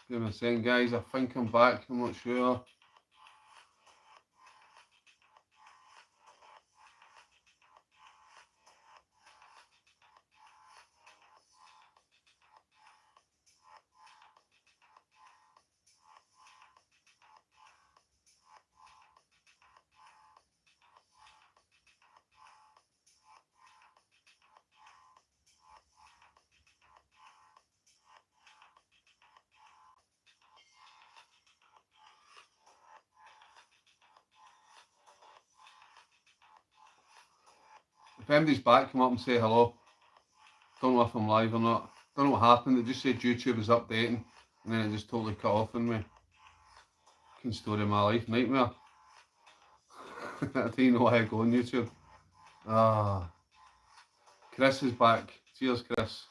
Give me a second, guys. I think I'm back. I'm not sure. If anybody's back, come up and say hello. Don't know if I'm live or not. Don't know what happened. It just said YouTube is updating, and then it just totally cut off on me. Fucking story of my life, nightmare. I don't even know why I go on YouTube. Chris is back. Cheers, Chris.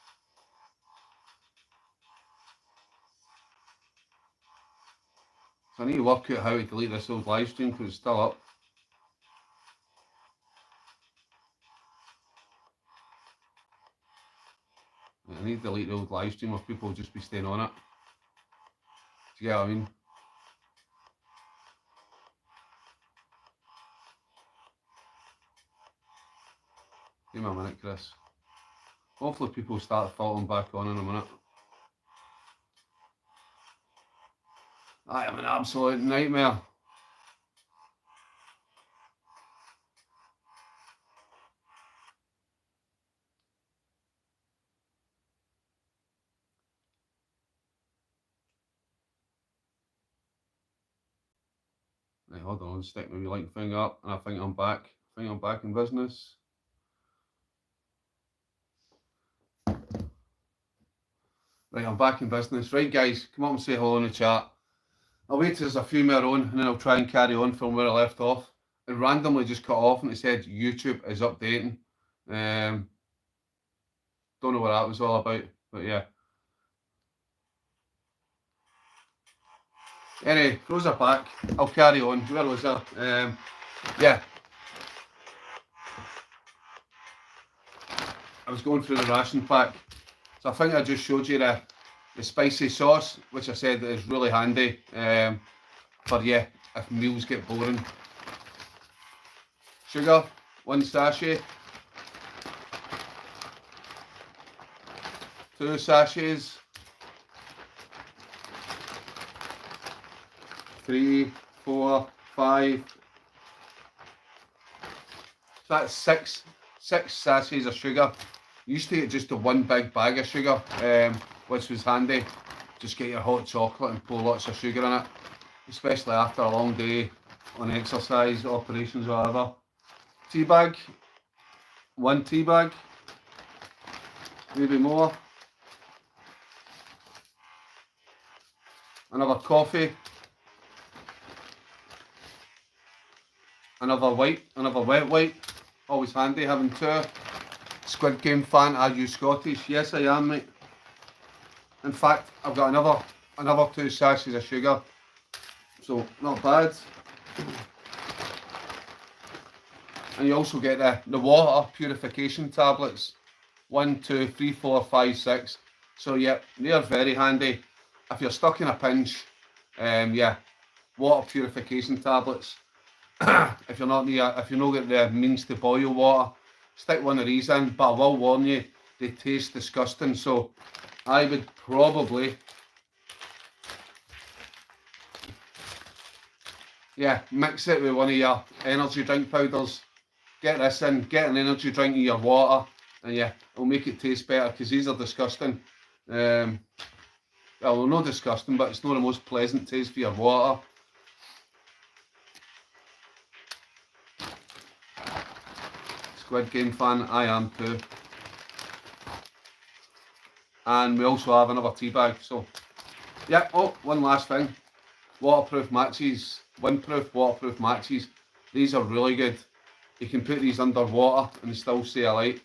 So I need to work out how to delete this old live stream because it's still up. I need to delete the old live stream or people will just be staying on it. Do you get what I mean? Give me a minute, Chris. Hopefully people start following back on in a minute. I am an absolute nightmare. Right, hold on, stick my light finger up and I think I'm back. I think I'm back in business. Right, I'm back in business. Right, guys, come up and say hello in the chat. I'll wait till there's a few more on and then I'll try and carry on from where I left off. It randomly just cut off and it said YouTube is updating. Don't know what that was all about, but yeah. Anyway, those are back. I'll carry on. Where was I? Yeah. I was going through the ration pack. So I think I just showed you the spicy sauce, which I said is really handy for, yeah, if meals get boring. Sugar, 1 sachet. 2 sachets. 3, 4, 5. So that's six sachets of sugar. Used to get just the one big bag of sugar, which was handy. Just get your hot chocolate and pour lots of sugar in it, especially after a long day on exercise, operations, or whatever. Tea bag, 1 tea bag, maybe more. Another coffee. Another wet wipe. Always handy having 2. Squid Game fan, are you Scottish? Yes, I am, mate. In fact, I've got another 2 sachets of sugar, so not bad. And you also get the water purification tablets. 1, 2, 3, 4, 5, 6. So yeah, they're very handy if you're stuck in a pinch. Yeah, water purification tablets. If you're not getting the means to boil water, stick one of these in, but I will warn you, they taste disgusting, so I would probably, yeah, mix it with one of your energy drink powders. Get this in, get an energy drink in your water, and yeah, it'll make it taste better, because these are disgusting. Well, they're not disgusting, but it's not the most pleasant taste for your water. Squid Game fan, I am too. And we also have another tea bag. So, yeah. Oh, one last thing. Waterproof matches, windproof waterproof matches. These are really good. You can put these under water and still stay alight.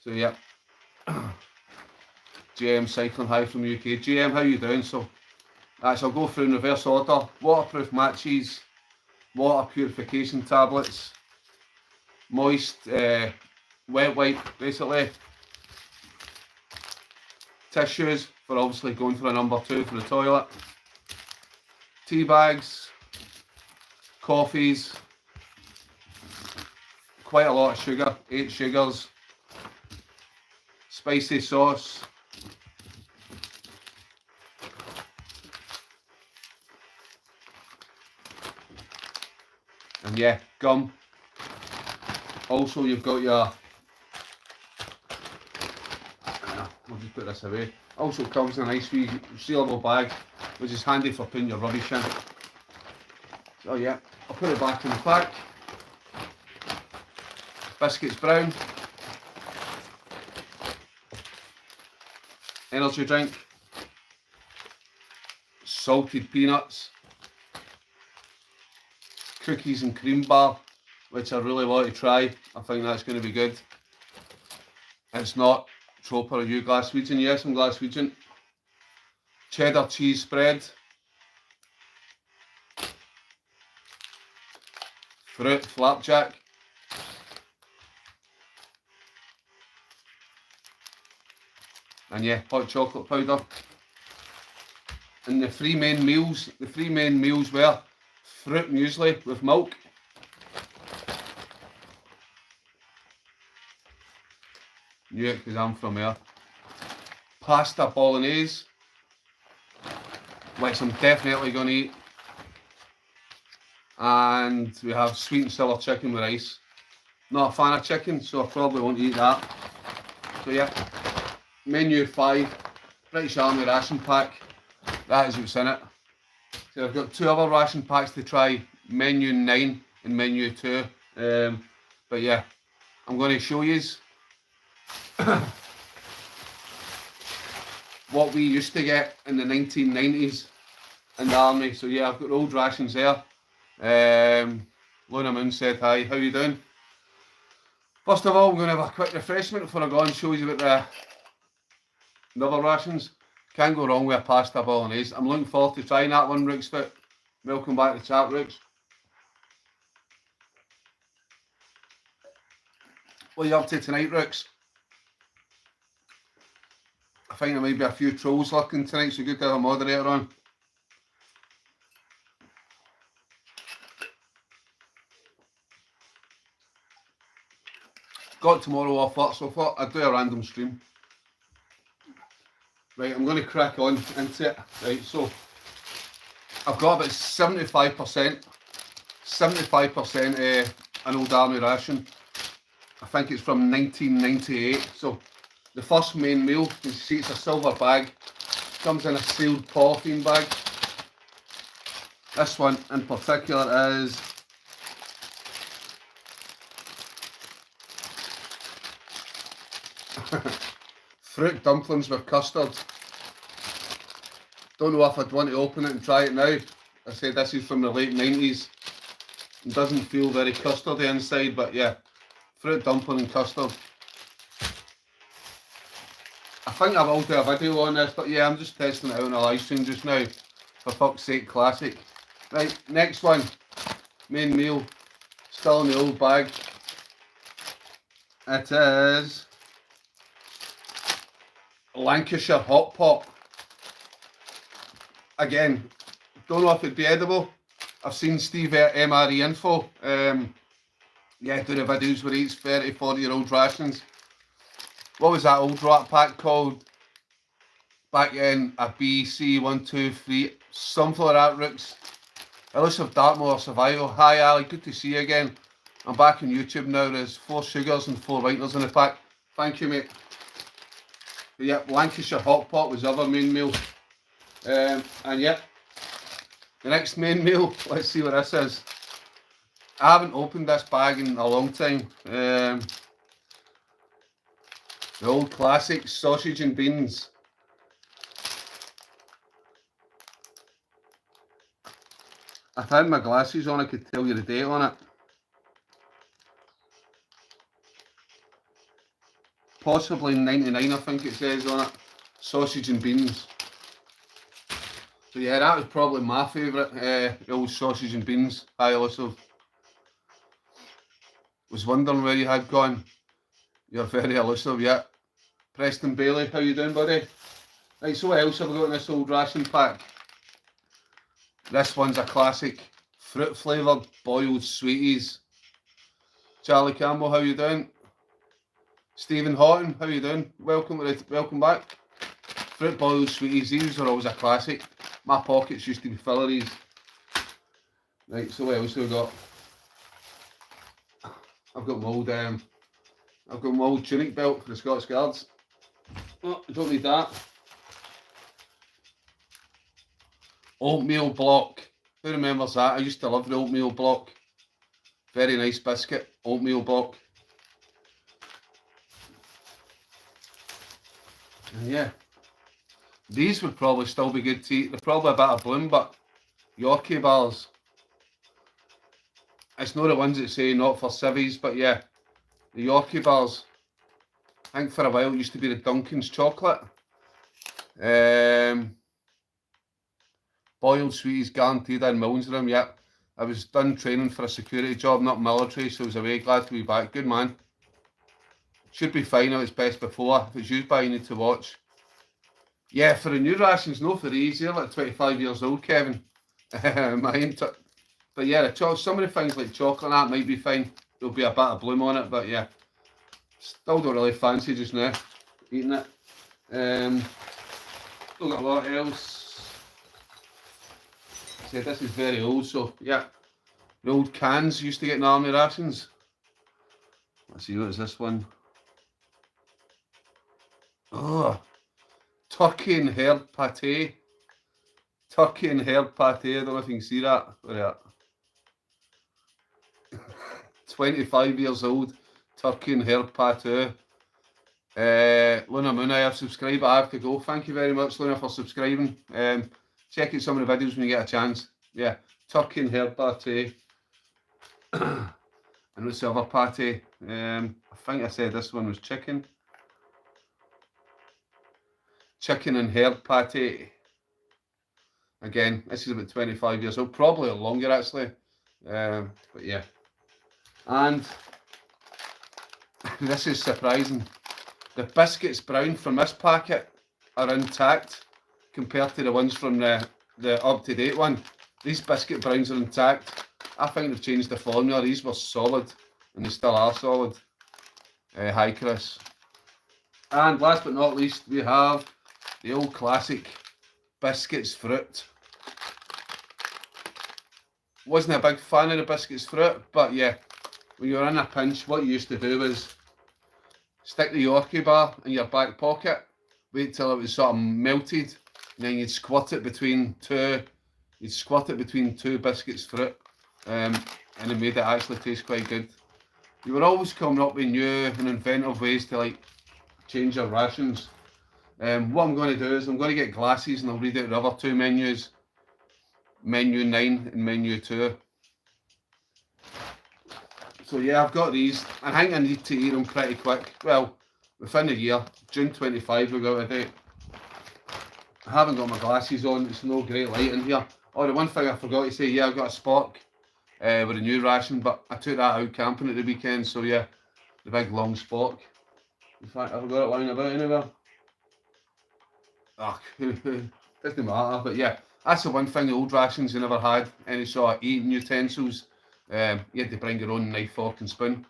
So, yeah. GM Cycling High from UK. GM, how you doing? So, I'll go through in reverse order. Waterproof matches, water purification tablets, moist wet wipe, basically, tissues for obviously going for a number 2 for the toilet. Tea bags, coffees, quite a lot of sugar, 8 sugars, spicy sauce, and yeah, gum. Also you've got your, I'll just put this away, also comes in a nice wee sealable bag, which is handy for putting your rubbish in. So yeah, I'll put it back in the pack. Biscuits brown, energy drink, salted peanuts, cookies and cream bar, which I really want to try. I think that's going to be good. It's not trope or you Glaswegian. Yes, I'm Glaswegian. Cheddar cheese spread, fruit flapjack, and yeah, hot chocolate powder. And the three main meals were fruit muesli with milk, knew it because I'm from there, pasta bolognese, which I'm definitely going to eat, and we have sweet and sour chicken with rice. Not a fan of chicken, so I probably won't eat that. So yeah, menu 5, British Army ration pack, that is what's in it. So I've got 2 other ration packs to try, menu 9 and menu 2, but yeah, I'm going to show you what we used to get in the 1990s in the army. So yeah, I've got old rations there. Luna Moon said hi, how you doing? First of all, I'm going to have a quick refreshment before I go and show you about the other rations. Can't go wrong with a pasta bolognese. I'm looking forward to trying that one, Rook's Foot. Welcome back to the chat, Rooks. What are you up to tonight, Rooks? I think there might be a few trolls lurking tonight, so good to have a moderator on. Got tomorrow off work, so I thought I'd do a random stream. Right, I'm going to crack on into it. Right, so I've got about 75% an old army ration. I think it's from 1998. So the first main meal, you see it's a silver bag, comes in a sealed polythene bag. This one in particular is fruit dumplings with custard. Don't know if I'd want to open it and try it now. I said this is from the late 90s. It doesn't feel very custardy inside, but yeah, fruit dumpling and custard. I think I will do a video on this, but yeah, I'm just testing it out on a live stream just now. For fuck's sake, classic. Right, next one, main meal, still in the old bag. It is Lancashire hot pot. Again, don't know if it'd be edible. I've seen Steve at MRE Info, yeah, doing the videos where he eats 30, 40-year-old rations. What was that old rat pack called? Back in a BC 1, 2, 3, something like that, Rooks. Elusive Dartmoor Survival. Hi Ali, good to see you again. I'm back on YouTube now. There's 4 sugars and 4 whiteners in the pack. Thank you, mate. But yeah, Lancashire hot pot was the other main meal. And yeah, the next main meal, let's see what this is. I haven't opened this bag in a long time. The old classic sausage and beans. If I had my glasses on, I could tell you the date on it. Possibly 99, I think it says on it. Sausage and beans. So yeah, that was probably my favourite, the old sausage and beans. Hi, Elusive. Was wondering where you had gone. You're very elusive, yeah. Preston Bailey, how you doing, buddy? Right, so what else have we got in this old ration pack? This one's a classic, fruit flavoured boiled sweeties. Charlie Campbell, how you doing? Stephen Houghton, how you doing? Welcome back. Fruit boiled sweeties, these are always a classic. My pockets used to be full of these. Right, so what else have we got? I've got my old tunic belt for the Scots Guards. Oh, I don't need that. Oatmeal block. Who remembers that? I used to love the oatmeal block. Very nice biscuit, oatmeal block. And yeah, these would probably still be good to eat. They're probably a bit of bloom, but Yorkie bars. It's not the ones that say not for civvies, but yeah, the Yorkie bars. I think for a while it used to be the Dunkin's chocolate. Boiled sweeties guaranteed in Millsroom, yep. I was done training for a security job, not military, so I was away, glad to be back. Good man. Should be fine if it's best before. If it's used by, you need to watch. Yeah, for the new rations, no for these. You're like 25 years old, Kevin. But yeah, some of the things like chocolate and that might be fine. There'll be a bit of bloom on it, but yeah. Still don't really fancy just now eating it. Still got a lot else. See, this is very old, so yeah. The old cans used to get in army rations. Let's see, what is this one? Oh, turkey and herb pate. Turkey and herb pate. I don't know if you can see that. Where 25 years old. Turkey and herb pate. Luna Moon, I have subscribed. I have to go. Thank you very much, Luna, for subscribing. Check out some of the videos when you get a chance. Yeah, turkey and herb pate. And what's the other pate? I think I said this one was chicken. Chicken and herb pate. Again, this is about 25 years old, probably longer actually. But yeah. And this is surprising. The biscuits brown from this packet are intact compared to the ones from the up-to-date one. These biscuit browns are intact. I think they've changed the formula. These were solid, and they still are solid. Hi, Chris. And last but not least, we have the old classic biscuits fruit. Wasn't a big fan of the biscuits fruit, but yeah, when you were in a pinch, what you used to do was stick the Yorkie bar in your back pocket, wait till it was sort of melted, and then you'd squirt it between two. You'd squirt it between two biscuits fruit, and it made it actually taste quite good. You were always coming up with new and inventive ways to like change your rations. What I'm going to do is I'm going to get glasses and I'll read out the other two menus, menu 9 and menu 2. So yeah, I've got these. I think I need to eat them pretty quick. Well, within a year, June 25 we'll go out of date. I haven't got my glasses on, it's no great light in here. Oh, the one thing I forgot to say, yeah, I've got a Spork with a new ration, but I took that out camping at the weekend, so yeah, the big long Spork. In fact, I've got it lying about anywhere. Oh, doesn't matter, but yeah, that's the one thing the old rations you never had any sort of eating utensils. You had to bring your own knife, fork and spoon.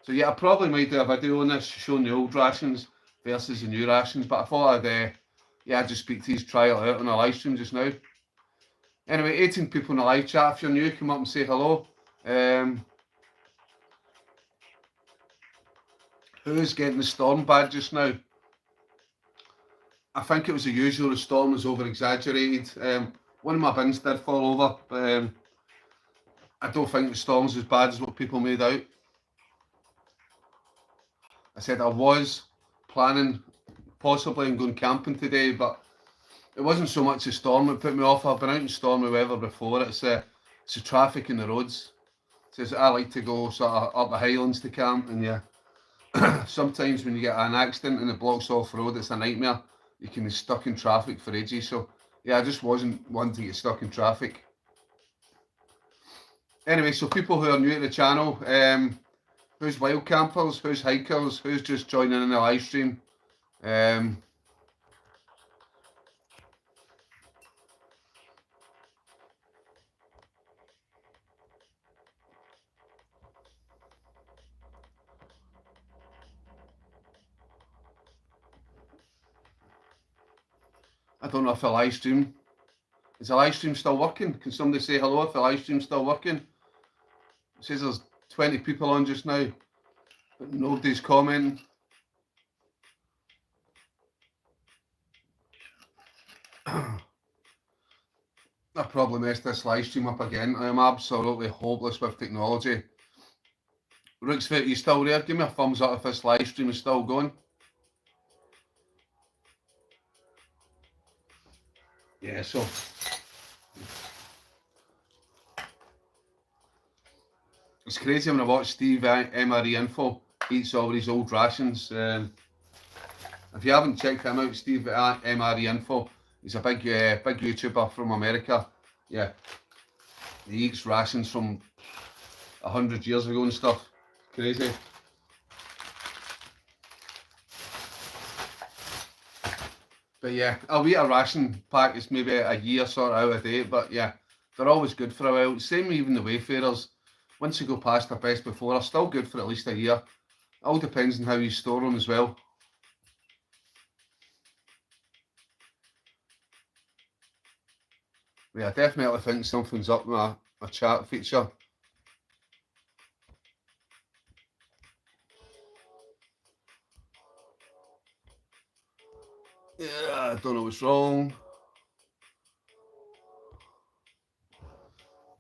So yeah, I probably might do a video on this showing the old rations versus the new rations, but I thought I'd just speak to you, try it out on a live stream just now. Anyway, 18 people in the live chat. If you're new, come up and say hello. Who's getting the storm bad just now? I think it was the usual. The storm was over exaggerated. One of my bins did fall over, but I don't think the storm's as bad as what people made out. I said I was planning possibly on going camping today, but it wasn't so much the storm that put me off. I've been out in stormy weather before. It's the traffic in the roads. So I like to go sort of up the Highlands to camp, and yeah, sometimes when you get an accident and it blocks off road, it's a nightmare. You can be stuck in traffic for ages. So yeah, I just wasn't wanting to get stuck in traffic. Anyway, so people who are new to the channel, who's wild campers, who's hikers, who's just joining in the live stream, don't know if the live stream, is the live stream still working? Can somebody say hello if the live stream's still working? It says there's 20 people on just now, but nobody's commenting. I probably messed this live stream up again. I am absolutely hopeless with technology. Rooksfit, you still there? Give me a thumbs up if this live stream is still going. Yeah, so it's crazy when I watch Steve MRE Info eats all his old rations. If you haven't checked him out, Steve MRE Info, he's a big YouTuber from America. Yeah, he eats rations from 100 years ago and stuff. Crazy. But yeah, I'll eat a ration pack. It's maybe a year sort of out of date, but yeah, they're always good for a while. Same even the Wayfarers. Once you go past their best before, are still good for at least a year. It all depends on how you store them as well. Yeah, I definitely think something's up with my chat feature. Yeah, I don't know what's wrong.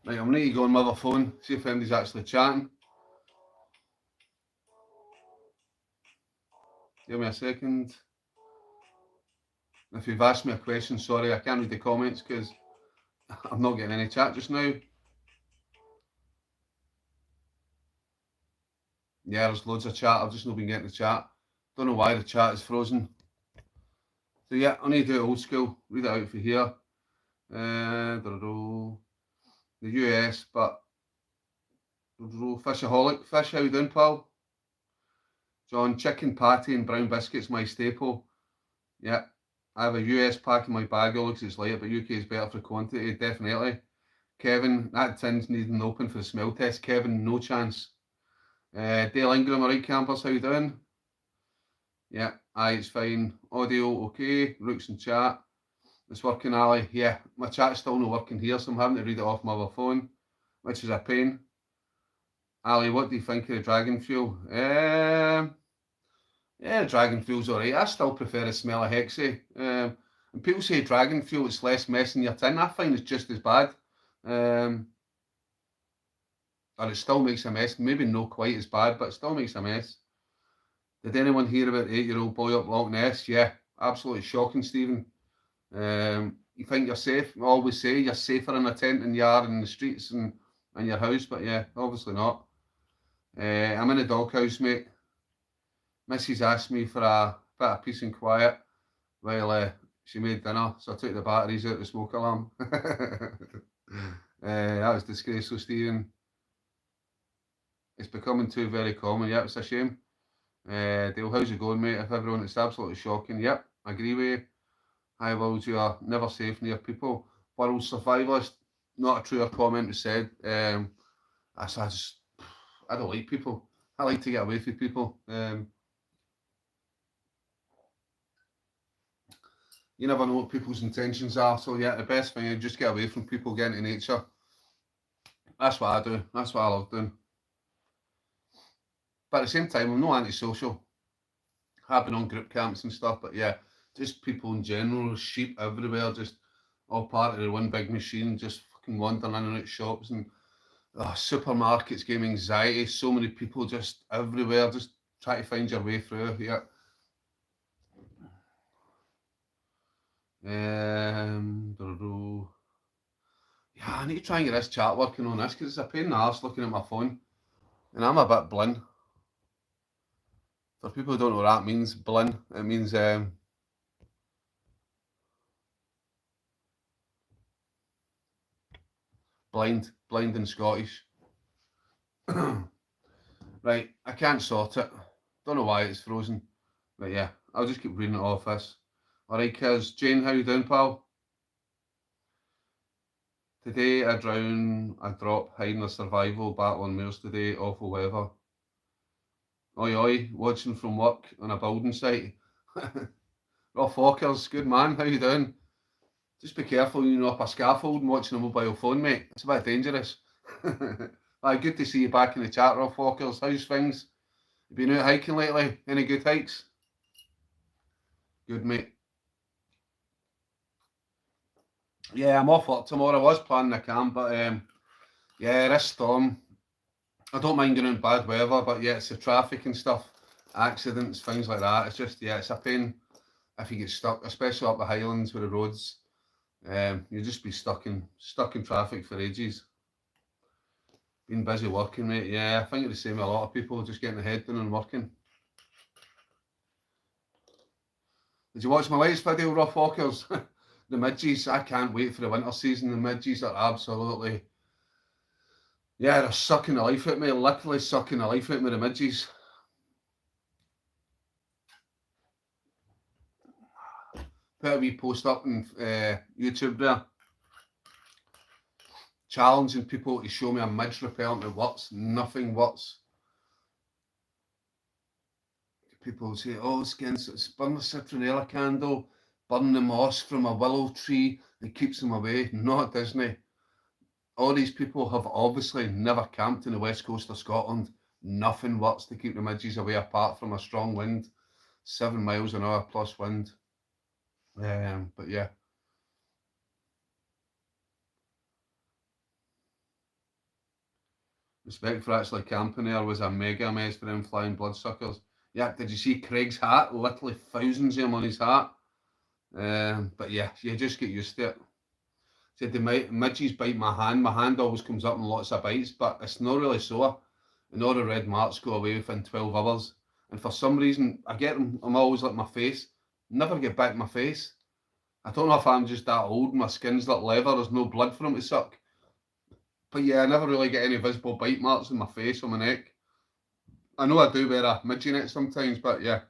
Right, I'm going to go on my other phone, see if anybody's actually chatting. Give me a second. If you've asked me a question, sorry, I can't read the comments because I'm not getting any chat just now. Yeah, there's loads of chat. I've just not been getting the chat. Don't know why the chat is frozen. So yeah, I need to do it old school. Read it out for here. The US, but Fishaholic. Fish, how you doing, pal? John, chicken patty and brown biscuits, my staple. Yeah, I have a US pack in my bag. It looks it's light, but UK is better for quantity, definitely. Kevin, that tin's needing open for the smell test. Kevin, no chance. Dale Ingram, alright, campers, how you doing? Yeah, aye, it's fine. Audio, okay. Rooks and chat. It's working, Ali. Yeah, my chat's still not working here, so I'm having to read it off my other phone, which is a pain. Ali, what do you think of the dragon fuel? Yeah, dragon fuel's alright. I still prefer the smell of Hexie. And people say dragon fuel, it's less mess in your tin. I find it's just as bad. And it still makes a mess. Maybe not quite as bad, but it still makes a mess. Did anyone hear about the 8-year-old boy up Loch Ness? Yeah, absolutely shocking, Stephen. You think you're safe? I always say you're safer in a tent than you are in the streets and your house, but yeah, obviously not. I'm in the doghouse, mate. Mrs. asked me for a bit of peace and quiet while she made dinner, so I took the batteries out of the smoke alarm. That was disgraceful, Stephen. It's becoming too very common. Yep, it's a shame. Dale, how's it going, mate? If everyone, it's absolutely shocking. Yep, I agree with you. High worlds, you are never safe near people. World survivalist, not a truer comment was said. I don't like people. I like to get away from people. You never know what people's intentions are. So yeah, the best thing is just get away from people, get into nature. That's what I do. That's what I love doing. But at the same time, I'm not antisocial. I've been on group camps and stuff, but yeah, just people in general, sheep everywhere, just all part of the one big machine, just fucking wandering in and out shops and supermarkets, giving anxiety. So many people just everywhere, just try to find your way through. Yeah. Yeah, I need to try and get this chat working on this because it's a pain in the arse looking at my phone, and I'm a bit blind. For people who don't know what that means, blind, it means blind in Scottish. Right, I can't sort it. Don't know why it's frozen, but yeah, I'll just keep reading it off this. Alright, kids. Jane, how you doing, pal? Today I drop, hiding a survival battle on moors today, awful weather. Oi, watching from work on a building site. Rough Walkers, good man, how you doing? Just be careful, you know, up a scaffold and watching a mobile phone, mate. It's a bit dangerous. Aye, good to see you back in the chat, Rough Walkers. How's things? You been out hiking lately? Any good hikes? Good, mate. Yeah, I'm off work tomorrow. I was planning a camp, but yeah, this storm. I don't mind going in bad weather, but yeah, it's the traffic and stuff, accidents, things like that. It's just, yeah, it's a pain if you get stuck, especially up the Highlands with the roads. You'll just be stuck in traffic for ages. Been busy working, mate. Yeah, I think it's the same with a lot of people, just getting their head down and working. Did you watch my latest video, Rough Walkers? The midges, I can't wait for the winter season. The midges are absolutely, yeah, they're sucking the life out of me, literally sucking the life out of me, the midges. Put a wee post up on YouTube there, challenging people to show me a midge repellent that works. Nothing works. People say, oh, skins, burn the citronella candle, burn the moss from a willow tree that keeps them away. No, it doesn't. All these people have obviously never camped in the west coast of Scotland. Nothing works to keep the midges away apart from a strong wind, 7 miles an hour plus wind. But yeah. Respect for actually camping there was a mega mess for them flying bloodsuckers. Yeah, did you see Craig's hat? Literally thousands of them on his hat. But yeah, you just get used to it. Said the midges bite my hand. My hand always comes up in lots of bites, but it's not really sore. And all the red marks go away within 12 hours. And for some reason, I get them. I'm always like my face. Never get bit in my face. I don't know if I'm just that old. My skin's like leather. There's no blood for them to suck. But yeah, I never really get any visible bite marks in my face or my neck. I know I do wear a midgie net sometimes, but yeah,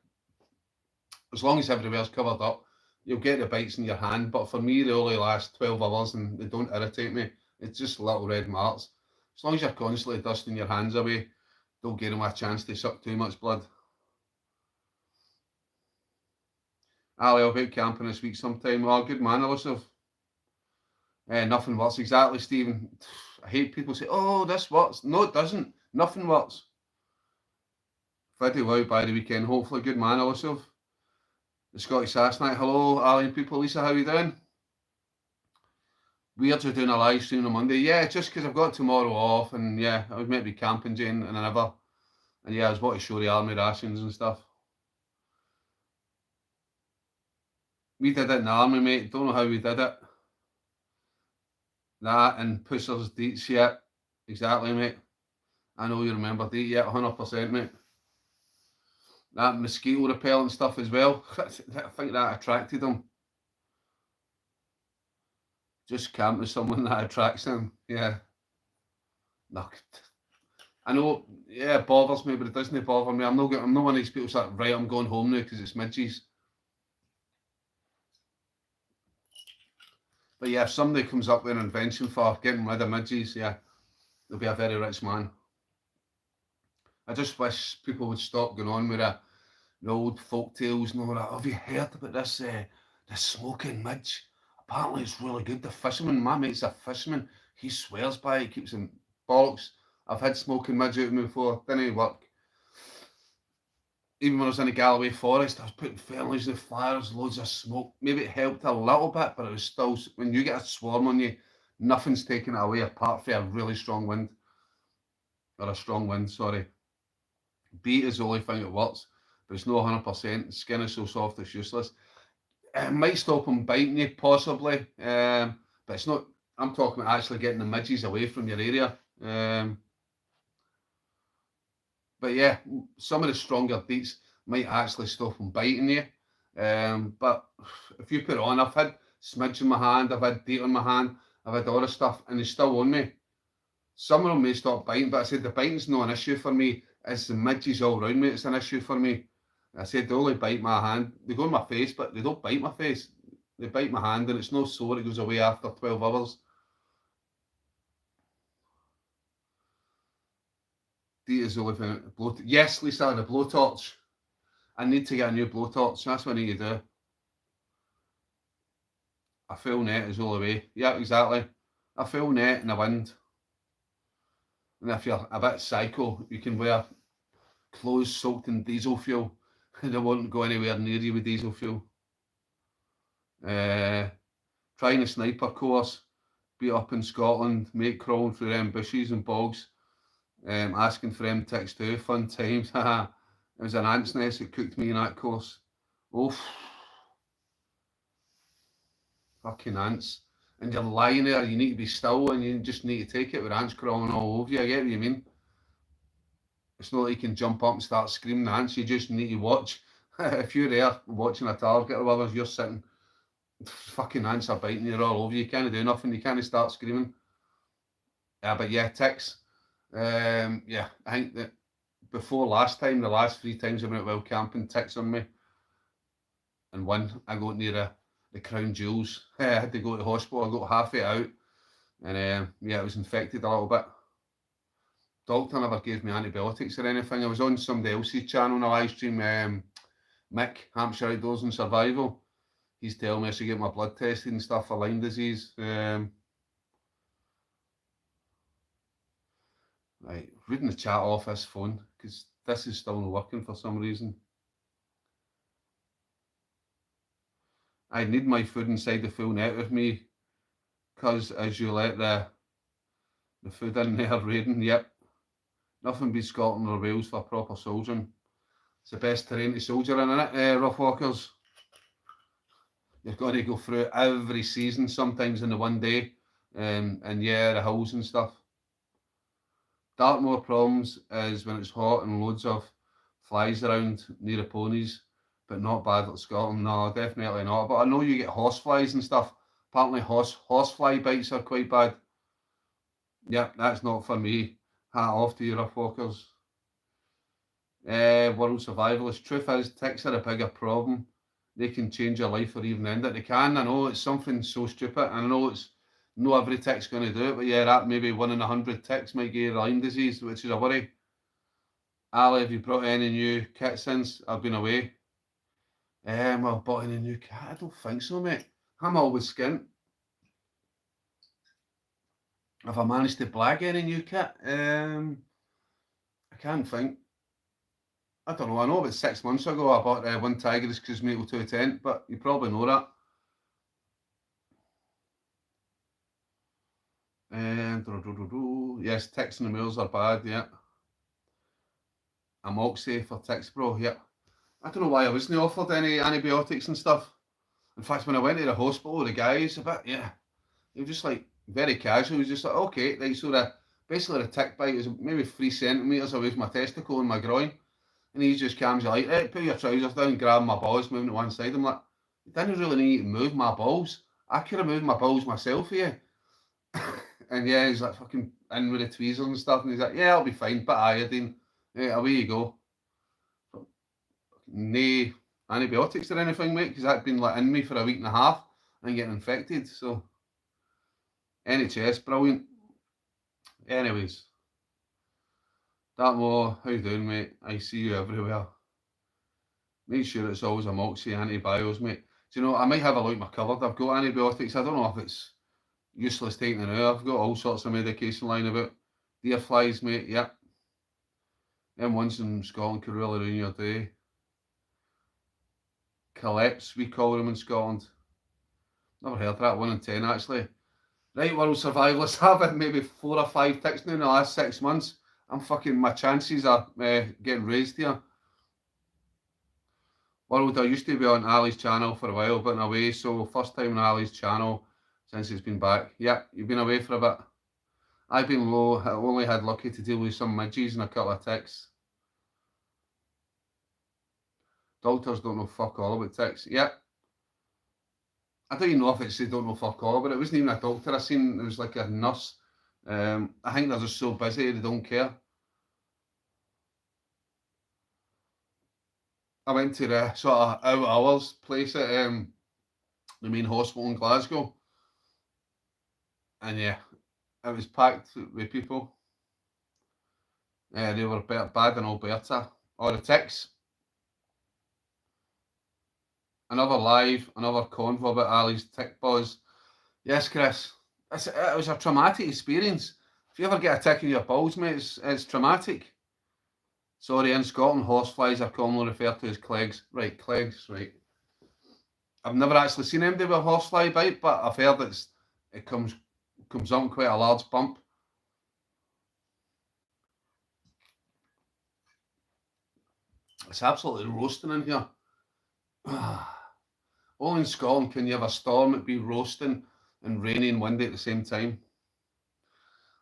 as long as everywhere's covered up, you'll get the bites in your hand. But for me, they only last 12 hours and they don't irritate me. It's just little red marks. As long as you're constantly dusting your hands away, don't give them a chance to suck too much blood. Ali, I'll be out camping this week sometime. Oh, good man, Elizabeth. Nothing works. Exactly, Stephen. I hate people say, oh, this works. No, it doesn't. Nothing works. Video out by the weekend, hopefully. Good man, Elizabeth. The Scottish Sass Night. Hello, Ali and people. Lisa, how are you doing? Weird we're doing a live stream on Monday. Yeah, just because I've got tomorrow off, and yeah, I was meant to be camping, Jane, and I never. And yeah, I was about to show the army rations and stuff. We did it in the army, mate. Don't know how we did it. That and Pusser's Deets, yeah. Exactly, mate. I know you remember Deet, yeah, 100%, mate. That mosquito repellent stuff as well. I think that attracted them. Just camp with someone that attracts them, yeah. No, I know, yeah, it bothers me, but it doesn't bother me. I'm not one of these people that, right, I'm going home now because it's midges. But yeah, if somebody comes up with an invention for getting rid of midges, yeah, they'll be a very rich man. I just wish people would stop going on with the old folk tales and all that. Have you heard about this smoking midge? Apparently it's really good. The fisherman, my mate's a fisherman, he swears by it, keeps him bollocks. I've had smoking midge out of me before, didn't work. Even when I was in the Galloway forest, I was putting ferns in the fires, loads of smoke. Maybe it helped a little bit, but it was still, when you get a swarm on you, nothing's taking it away apart from a really strong wind. Or a strong wind, sorry. Beat is the only thing that works, but it's not 100%. Skin is so soft it's useless. It might stop them biting you, possibly, but it's not. I'm talking about actually getting the midges away from your area. But yeah, some of the stronger deets might actually stop them biting you. But if you put it on, I've had smidge in my hand, I've had deet on my hand, I've had all this stuff, and they still on me. Some of them may stop biting, but I said the biting's not an issue for me. It's the midges all around me, it's an issue for me. I said they only bite my hand. They go in my face, but they don't bite my face. They bite my hand, and it's no sore. It goes away after 12 hours. Deet is the only thing. Yes, Lisa, the blowtorch. I need to get a new blowtorch. That's what I need to do. A full net is all the way. Yeah, exactly. A full net in the wind. And if you're a bit psycho, you can wear clothes soaked in diesel fuel. They won't go anywhere near you with diesel fuel. Trying a sniper course, be up in Scotland, mate, crawling through them bushes and bogs, asking for them ticks too, fun times. It was an ant's nest that cooked me in that course. Oh, fucking ants. And you're lying there, you need to be still and you just need to take it with ants crawling all over you. I get what you mean. It's not like you can jump up and start screaming ants, you just need to watch. If you're there watching a target or whatever, you're sitting, fucking ants are biting you all over you, can't do nothing, you can't start screaming. But yeah, ticks. Yeah, I think that before last time, the last 3 times I went wild camping, ticks on me. And one, I got near the Crown Jewels. I had to go to the hospital, I got half it out. And yeah, I was infected a little bit. Doctor never gave me antibiotics or anything. I was on somebody else's channel on a live stream, Mick, Hampshire Outdoors and Survival. He's telling me I should get my blood tested and stuff for Lyme disease. Right, reading the chat off this phone, because this is still not working for some reason. I need my food inside the full net with me, because as you let the food in there raiding, yep. Nothing beats Scotland or Wales for proper soldiering. It's the best terrain to soldier in, innit, rough walkers? You've got to go through every season, sometimes in the one day, and yeah, the hills and stuff. Dartmoor problems is when it's hot and loads of flies around near the ponies, but not bad like Scotland. No, definitely not. But I know you get horse flies and stuff. Apparently horsefly bites are quite bad. Yeah, that's not for me. Hat off to you rough walkers. World survivalist. Truth is, ticks are a bigger problem. They can change your life or even end it. They can. I know it's something so stupid. I know it's no every tick's going to do it, but yeah, that maybe 1 in 100 ticks might get Lyme disease, which is a worry. Ali, have you brought any new kit since I've been away? I've bought any new kit? I don't think so, mate. I'm always skint. Have I managed to blag any new kit? I can't think. I don't know. I know about 6 months ago I bought one Tigris Cosmeto 210, but you probably know that. Yes, ticks and the moors are bad, yeah. Amoxie for ticks, bro, yeah. I don't know why I wasn't offered any antibiotics and stuff. In fact, when I went to the hospital, the guys, a bit, yeah, he was just like very casual. He was just like, okay, right, so basically the tick bite is maybe 3 centimetres away from my testicle and my groin. And he just comes like, right, put your trousers down, grab my balls, moving to one side. I'm like, you didn't really need to move my balls. I could have moved my balls myself here. And yeah, he's like fucking in with the tweezers and stuff. And he's like, yeah, I'll be fine, but iodine. Yeah, away you go. No antibiotics or anything, mate, because that'd been like in me for a week and a half and getting infected. So, NHS, brilliant. Anyways, Dartmoor, how you doing, mate? I see you everywhere. Make sure it's always a Moxie antibiotics, mate. Do you know, I might have a look at my cupboard. I've got antibiotics. I don't know if it's useless taking it now. I've got all sorts of medication lying about. Deer flies, mate, yep. Them ones in Scotland could really ruin your day. Collapse, we call them in Scotland. Never heard of that, 1 in 10 actually. Right, world survivalists, have had maybe 4 or 5 ticks now in the last 6 months. I'm fucking, my chances are getting raised here. World, I used to be on Ali's channel for a while, but in away, so first time on Ali's channel since he's been back. Yep, you've been away for a bit. I've been low, I only had lucky to deal with some midges and a couple of ticks. Doctors don't know fuck all about ticks. Yep. I don't even know if it's they don't know fuck all, but it wasn't even a doctor I seen, it was like a nurse. I think they're just so busy, they don't care. I went to the sort of out hours place at the main hospital in Glasgow. And yeah, it was packed with people. They were bad in Alberta. Or the ticks. another live, another convo about Ali's tick buzz. Yes, Chris, it was a traumatic experience. If you ever get a tick in your balls, mate, it's traumatic. Sorry, in Scotland, horseflies are commonly referred to as clegs. Right, clegs, right. I've never actually seen anybody with a horsefly bite, but I've heard it comes up in quite a large bump. It's absolutely roasting in here. Only in Scotland can you have a storm, it be roasting and rainy and windy at the same time.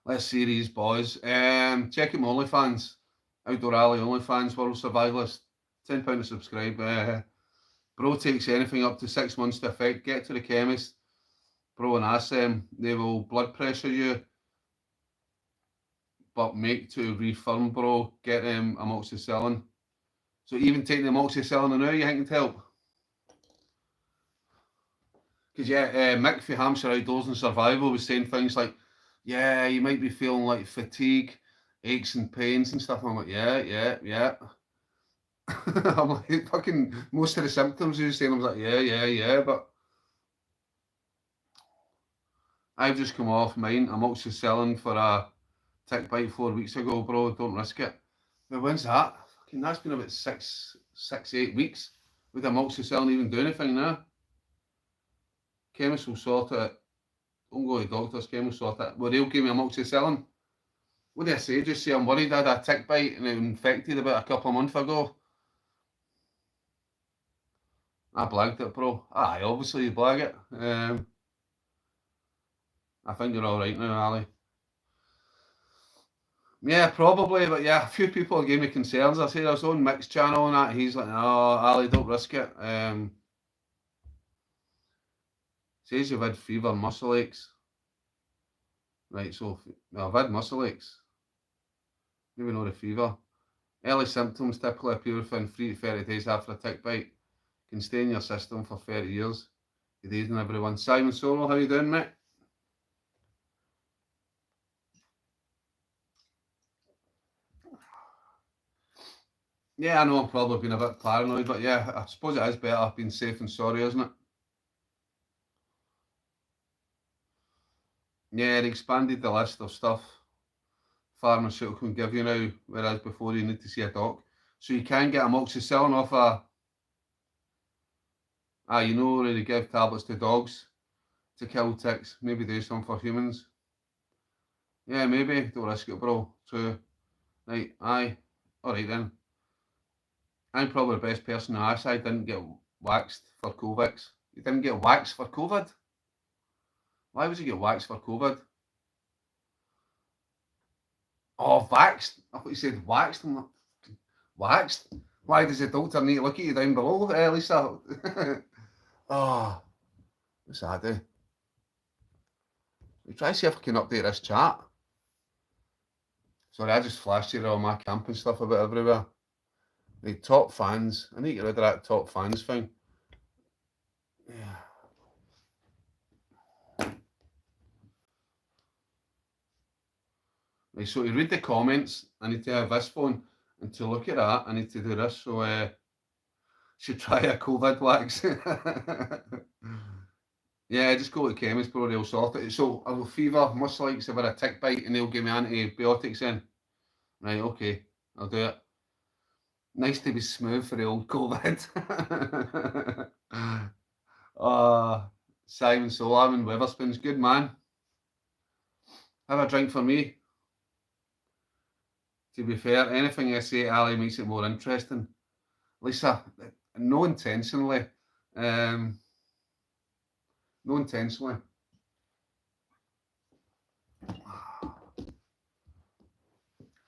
Let's see these boys. Check out my OnlyFans. Outdoor Alley OnlyFans, World Survivalist. £10 to subscribe. Bro takes anything up to 6 months to effect. Get to the chemist, bro, and ask them. They will blood pressure you, but make to refirm, bro. Get them amoxicillin. So even taking the amoxicillin now, you think it'd help? Because yeah, Mick for Hampshire Outdoors and Survival was saying things like, yeah, you might be feeling like fatigue, aches and pains and stuff. I'm like, yeah. I'm like, fucking most of the symptoms he was saying, I was like, yeah, but I've just come off mine, amoxicillin for a tick bite 4 weeks ago, bro. Don't risk it. But when's that? Fucking, that's been about 8 weeks. Would amoxicillin even do anything now? Chemist will sort it. Don't go to the doctor's, chemist will sort it. Well, they'll give me amoxicillin. What do I say? Just say I'm worried I had a tick bite and it infected about a couple of months ago. I blagged it, bro. Aye, obviously you blag it. I think you're alright now, Ali. Yeah, probably, but yeah, a few people gave me concerns. I said I was on Mick's channel and that. He's like, no, Ali, don't risk it. Says you've had fever, muscle aches. Right, so I've had muscle aches. Maybe not a fever. Early symptoms typically appear within 3 to 30 days after a tick bite. Can stay in your system for 30 years. Good evening, everyone. Simon Solo, how you doing, mate? Yeah, I know I'm probably been a bit paranoid, but yeah, I suppose it is better being safe and sorry, isn't it? Yeah, they expanded the list of stuff pharmaceutical can give you now, whereas before you need to see a doc. So you can get amoxicillin off you know where they give tablets to dogs to kill ticks. Maybe do some for humans. Yeah, maybe. Don't risk it, bro. So, right, aye. Alright then. I'm probably the best person to ask. I didn't get waxed for COVID. You didn't get waxed for COVID? Why would you get waxed for COVID? Oh, vaxxed. I thought you said waxed. I'm like, waxed? Why does the doctor need to look at you down below, Lisa? Oh, what's that do? We try to see if I can update this chat. Sorry, I just flashed you all my camping stuff about everywhere. The top fans. I need to get rid of that top fans thing. Yeah. Right, so to read the comments, I need to have this phone, and to look at that, I need to do this. So, should try a COVID wax. Yeah, just go to the chemist, bro. They'll sort it. So, a fever, muscle aches, I've had a tick bite, and they'll give me antibiotics in. Right, okay, I'll do it. Nice to be smooth for the old COVID. Simon Solam and Weatherspoons, good man. Have a drink for me. To be fair, anything I say, Ali, makes it more interesting. Lisa, no intentionally. No intentionally.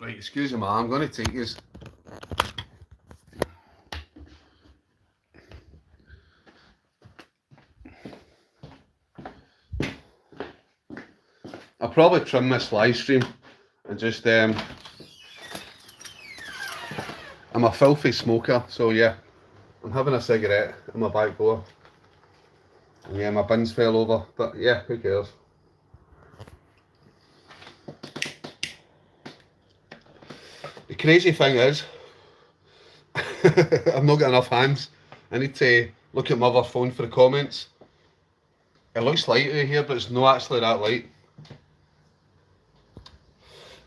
Right, excuse me, I'm going to take this. I'll probably trim this live stream and just I'm a filthy smoker, so yeah, I'm having a cigarette in my back door. And yeah, my bins fell over, but yeah, who cares? The crazy thing is, I've not got enough hands. I need to look at my other phone for the comments. It looks light out here, but it's not actually that light.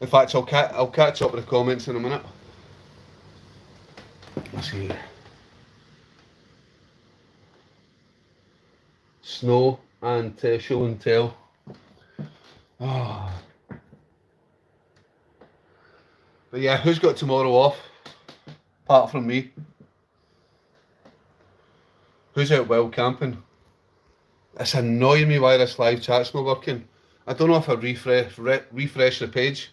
In fact, I'll catch up with the comments in a minute. Let's see. Snow and show and tell. Oh. But yeah, who's got tomorrow off? Apart from me. Who's out wild camping? It's annoying me why this live chat's not working. I don't know if I refresh the page.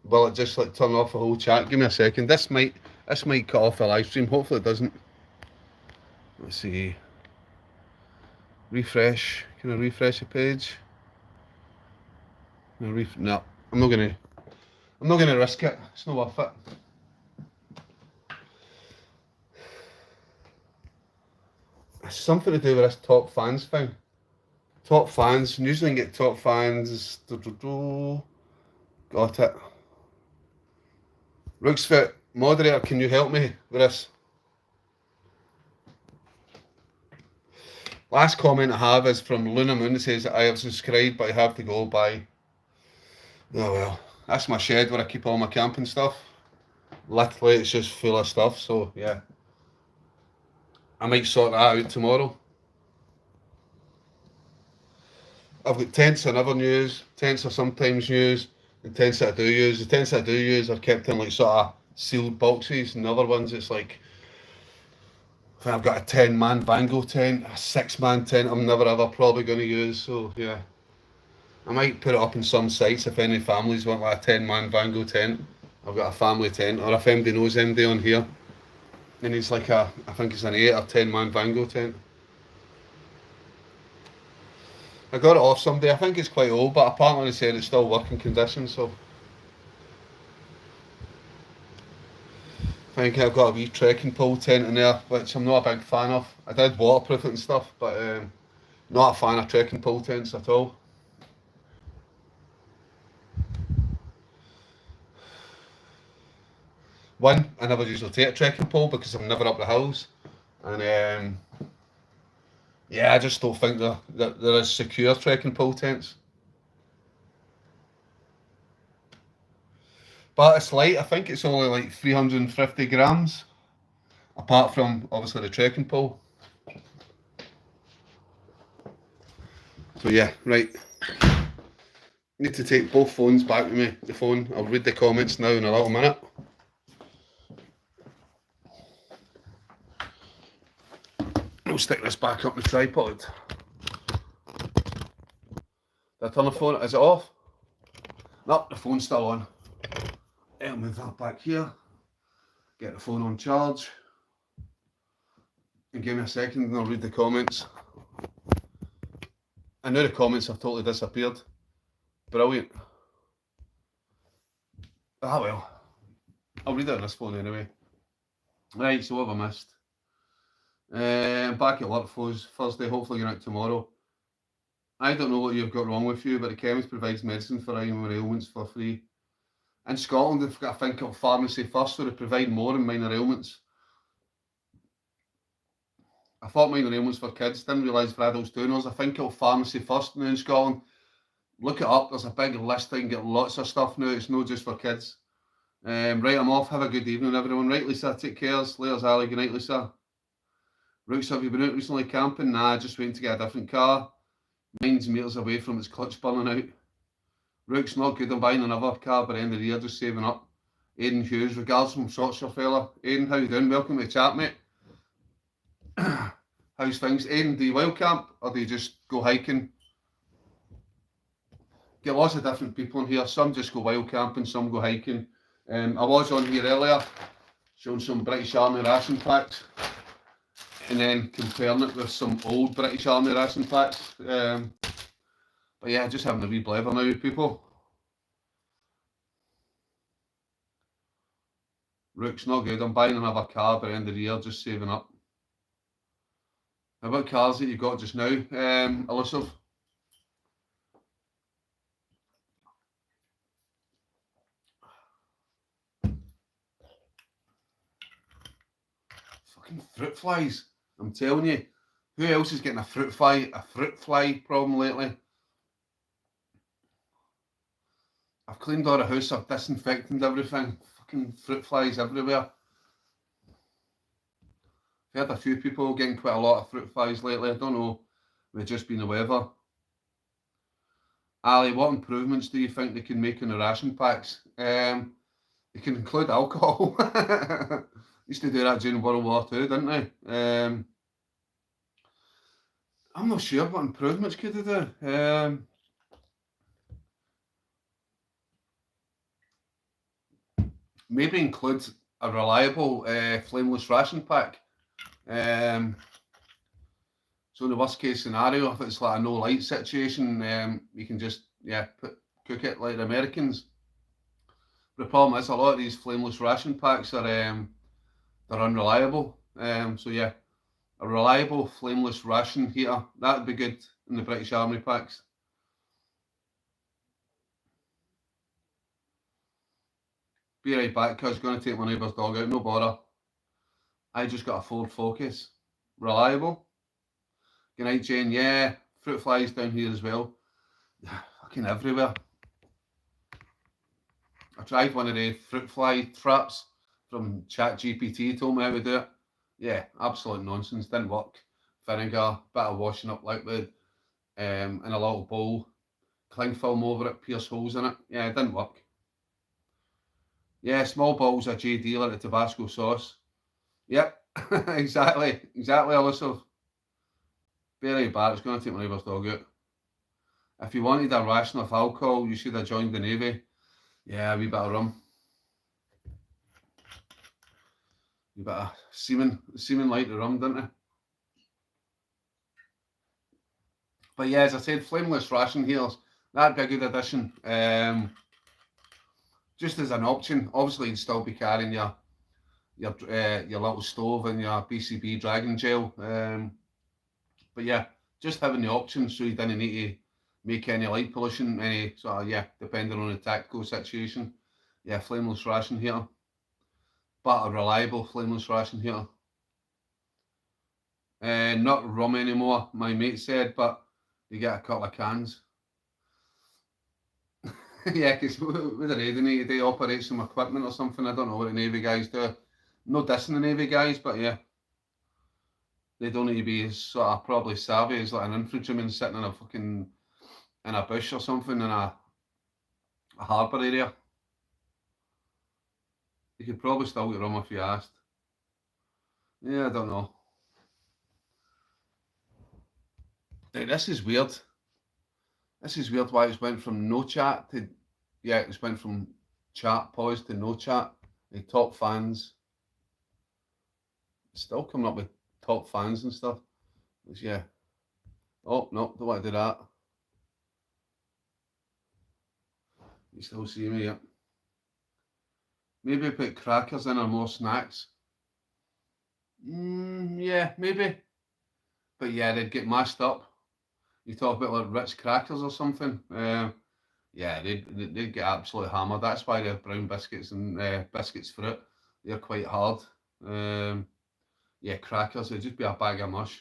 Will it just like turn off the whole chat? Give me a second. This might cut off the live stream. Hopefully it doesn't. Let's see. Refresh. Can I refresh the page? No, I'm not gonna risk it. It's not worth it. It's something to do with this top fans thing. Top fans. Usually get top fans. Got it. Rooksfoot, moderator, can you help me with this? Last comment I have is from Luna Moon. It says, I have subscribed, but I have to go by. Oh well, that's my shed where I keep all my camping stuff. Literally, it's just full of stuff, so yeah. I might sort that out tomorrow. I've got tents I never use, tents I sometimes use, and tents that I do use. The tents I do use are kept in like sort of sealed boxes, and the other ones it's like, I've got a 10-man Vango tent, a 6-man tent I'm never ever probably going to use, so yeah. I might put it up in some sites if any families want like a 10-man Vango tent. I've got a family tent, or if anybody knows anybody on here, and it's like I think it's an 8 or 10-man Vango tent. I got it off somebody. I think it's quite old, but apparently they said it's still working condition, so. I think I've got a wee trekking pole tent in there, which I'm not a big fan of. I did waterproof it and stuff, but not a fan of trekking pole tents at all. One, I never usually take a trekking pole because I'm never up the hills, and yeah, I just don't think there is secure trekking pole tents. But it's light. I think it's only like 350 grams, apart from obviously the trekking pole. So yeah, right. Need to take both phones back with me. The phone. I'll read the comments now in a little minute. I'll stick this back up the tripod. Did I turn the phone? Is it off? No, the phone's still on. I'll move that back here. Get the phone on charge. And give me a second and I'll read the comments. I know the comments have totally disappeared. Brilliant. Ah well. I'll read it on this phone anyway. Right, so what have I missed? Back at work Thursday, hopefully going out tomorrow. I don't know what you've got wrong with you, but the chemist provides medicine for minor ailments for free. In Scotland, they've got a thing called Pharmacy First, so they provide more in minor ailments. I thought minor ailments for kids, didn't realise for adults too. There's a thing called Pharmacy First now in Scotland. Look it up, there's a big listing, get lots of stuff now, it's not just for kids. Right, I'm off, have a good evening everyone. Right, Lisa, take care, Slayers Ali, good night Lisa. Rooks, have you been out recently camping? Nah, just waiting to get a different car. Mine's meters away from its clutch burning out. Rooks, not good, I'm buying another car by the end of the year, just saving up. Aidan Hughes, regards from Shropshire fella. Aidan, how you doing? Welcome to the chat, mate. How's things? Aidan, do you wild camp or do you just go hiking? Get lots of different people in here. Some just go wild camping, some go hiking. I was on here earlier showing some British Army ration packs and then comparing it with some old British Army ration packs. But yeah, just having a wee blather now with people. Rook's not good. I'm buying another car by the end of the year, just saving up. How about cars that you got just now, Elusive? Fucking fruit flies. I'm telling you, who else is getting a fruit fly problem lately? I've cleaned all the house, I've disinfected everything. Fucking fruit flies everywhere. I've heard a few people getting quite a lot of fruit flies lately. I don't know, with just been the weather. Ali, what improvements do you think they can make in the ration packs? They can include alcohol. Used to do that during World War II, didn't they? I'm not sure what improvements could they do. Maybe include a reliable flameless ration pack. So in the worst case scenario, if it's like a no light situation, you can just cook it like the Americans. The problem is a lot of these flameless ration packs are they're unreliable. So yeah, a reliable flameless ration heater, that'd be good in the British Army packs. Be right back, cuz going to take my neighbour's dog out, no bother. I just got a Ford Focus. Reliable. Good night, Jane. Yeah, fruit flies down here as well. Fucking everywhere. I tried one of the fruit fly traps from ChatGPT, told me how to do it. Yeah, absolute nonsense, didn't work. Vinegar, bit of washing up liquid, in a little bowl, cling film over it, pierce holes in it. Yeah, it didn't work. Yeah, small bowls of JD like the Tabasco sauce. Yep, exactly, Alyssa. Very bad, it's going to take my neighbour's dog out. If you wanted a ration of alcohol, you should have joined the Navy. Yeah, a wee bit of rum. A wee bit of semen like the rum, didn't it? But yeah, as I said, flameless ration heaters, that'd be a good addition. Just as an option, obviously you'd still be carrying your little stove and your BCB Dragon gel. But yeah, just having the option so you didn't need to make any light pollution, any sort of, depending on the tactical situation. Yeah, flameless ration heater. But a reliable flameless ration heater. Not rum anymore, my mate said, but you get a couple of cans. Yeah, because with the Navy need to operate some equipment or something. I don't know what the Navy guys do. No dissing the Navy guys, but yeah. They don't need to be as sort of probably savvy as like an infantryman sitting in a fucking in a bush or something in a harbour area. You could probably still get rum if you asked. Yeah, I don't know. Hey, this is weird. This is weird why it's went from no chat to, it's went from chat pause to no chat. The top fans. It's still coming up with top fans and stuff. It's, yeah. Oh, no, don't want to do that. You still see me, yeah. Maybe put crackers in or more snacks. Yeah, maybe. But yeah, they'd get mashed up. You talk about like Ritz crackers or something. Yeah, they'd get absolutely hammered. That's why they're brown biscuits and biscuits fruit. They're quite hard. Yeah, crackers, they'd just be a bag of mush.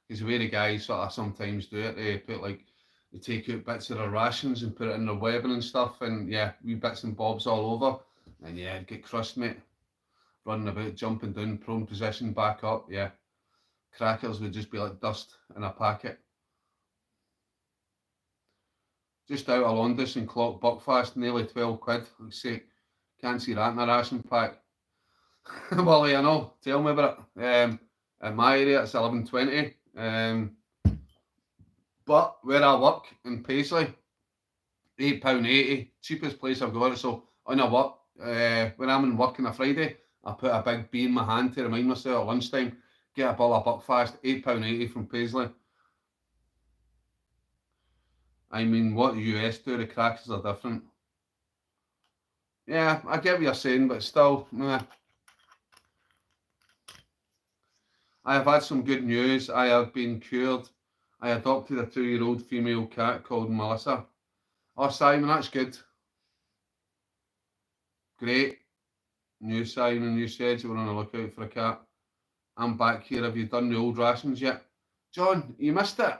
Because the way the guys sort of sometimes do it, they put like, they take out bits of their rations and put it in their webbing and stuff, and yeah, wee bits and bobs all over. And yeah, it'd get crushed, mate. Running about, jumping down, prone position, back up, yeah. Crackers would just be like dust in a packet. Just out of Londis and Clock Buckfast, nearly 12 quid. For sake, can't see that in a ration pack. Well, I know, tell me about it. In my area, it's 11.20. But where I work in Paisley, £8.80, cheapest place I've got it. So on a work, when I'm in work on a Friday, I put a big bee in my hand to remind myself at lunchtime, get a bottle of Buckfast, £8.80 from Paisley. I mean, what the US do, the crackers are different. Yeah, I get what you're saying, but still, meh. I have had some good news. I have been cured. I adopted a 2-year-old female cat called Melissa. Oh, Simon, that's good. Great news, Simon. You said you were on the lookout for a cat. I'm back here. Have you done the old rations yet? John, you missed it.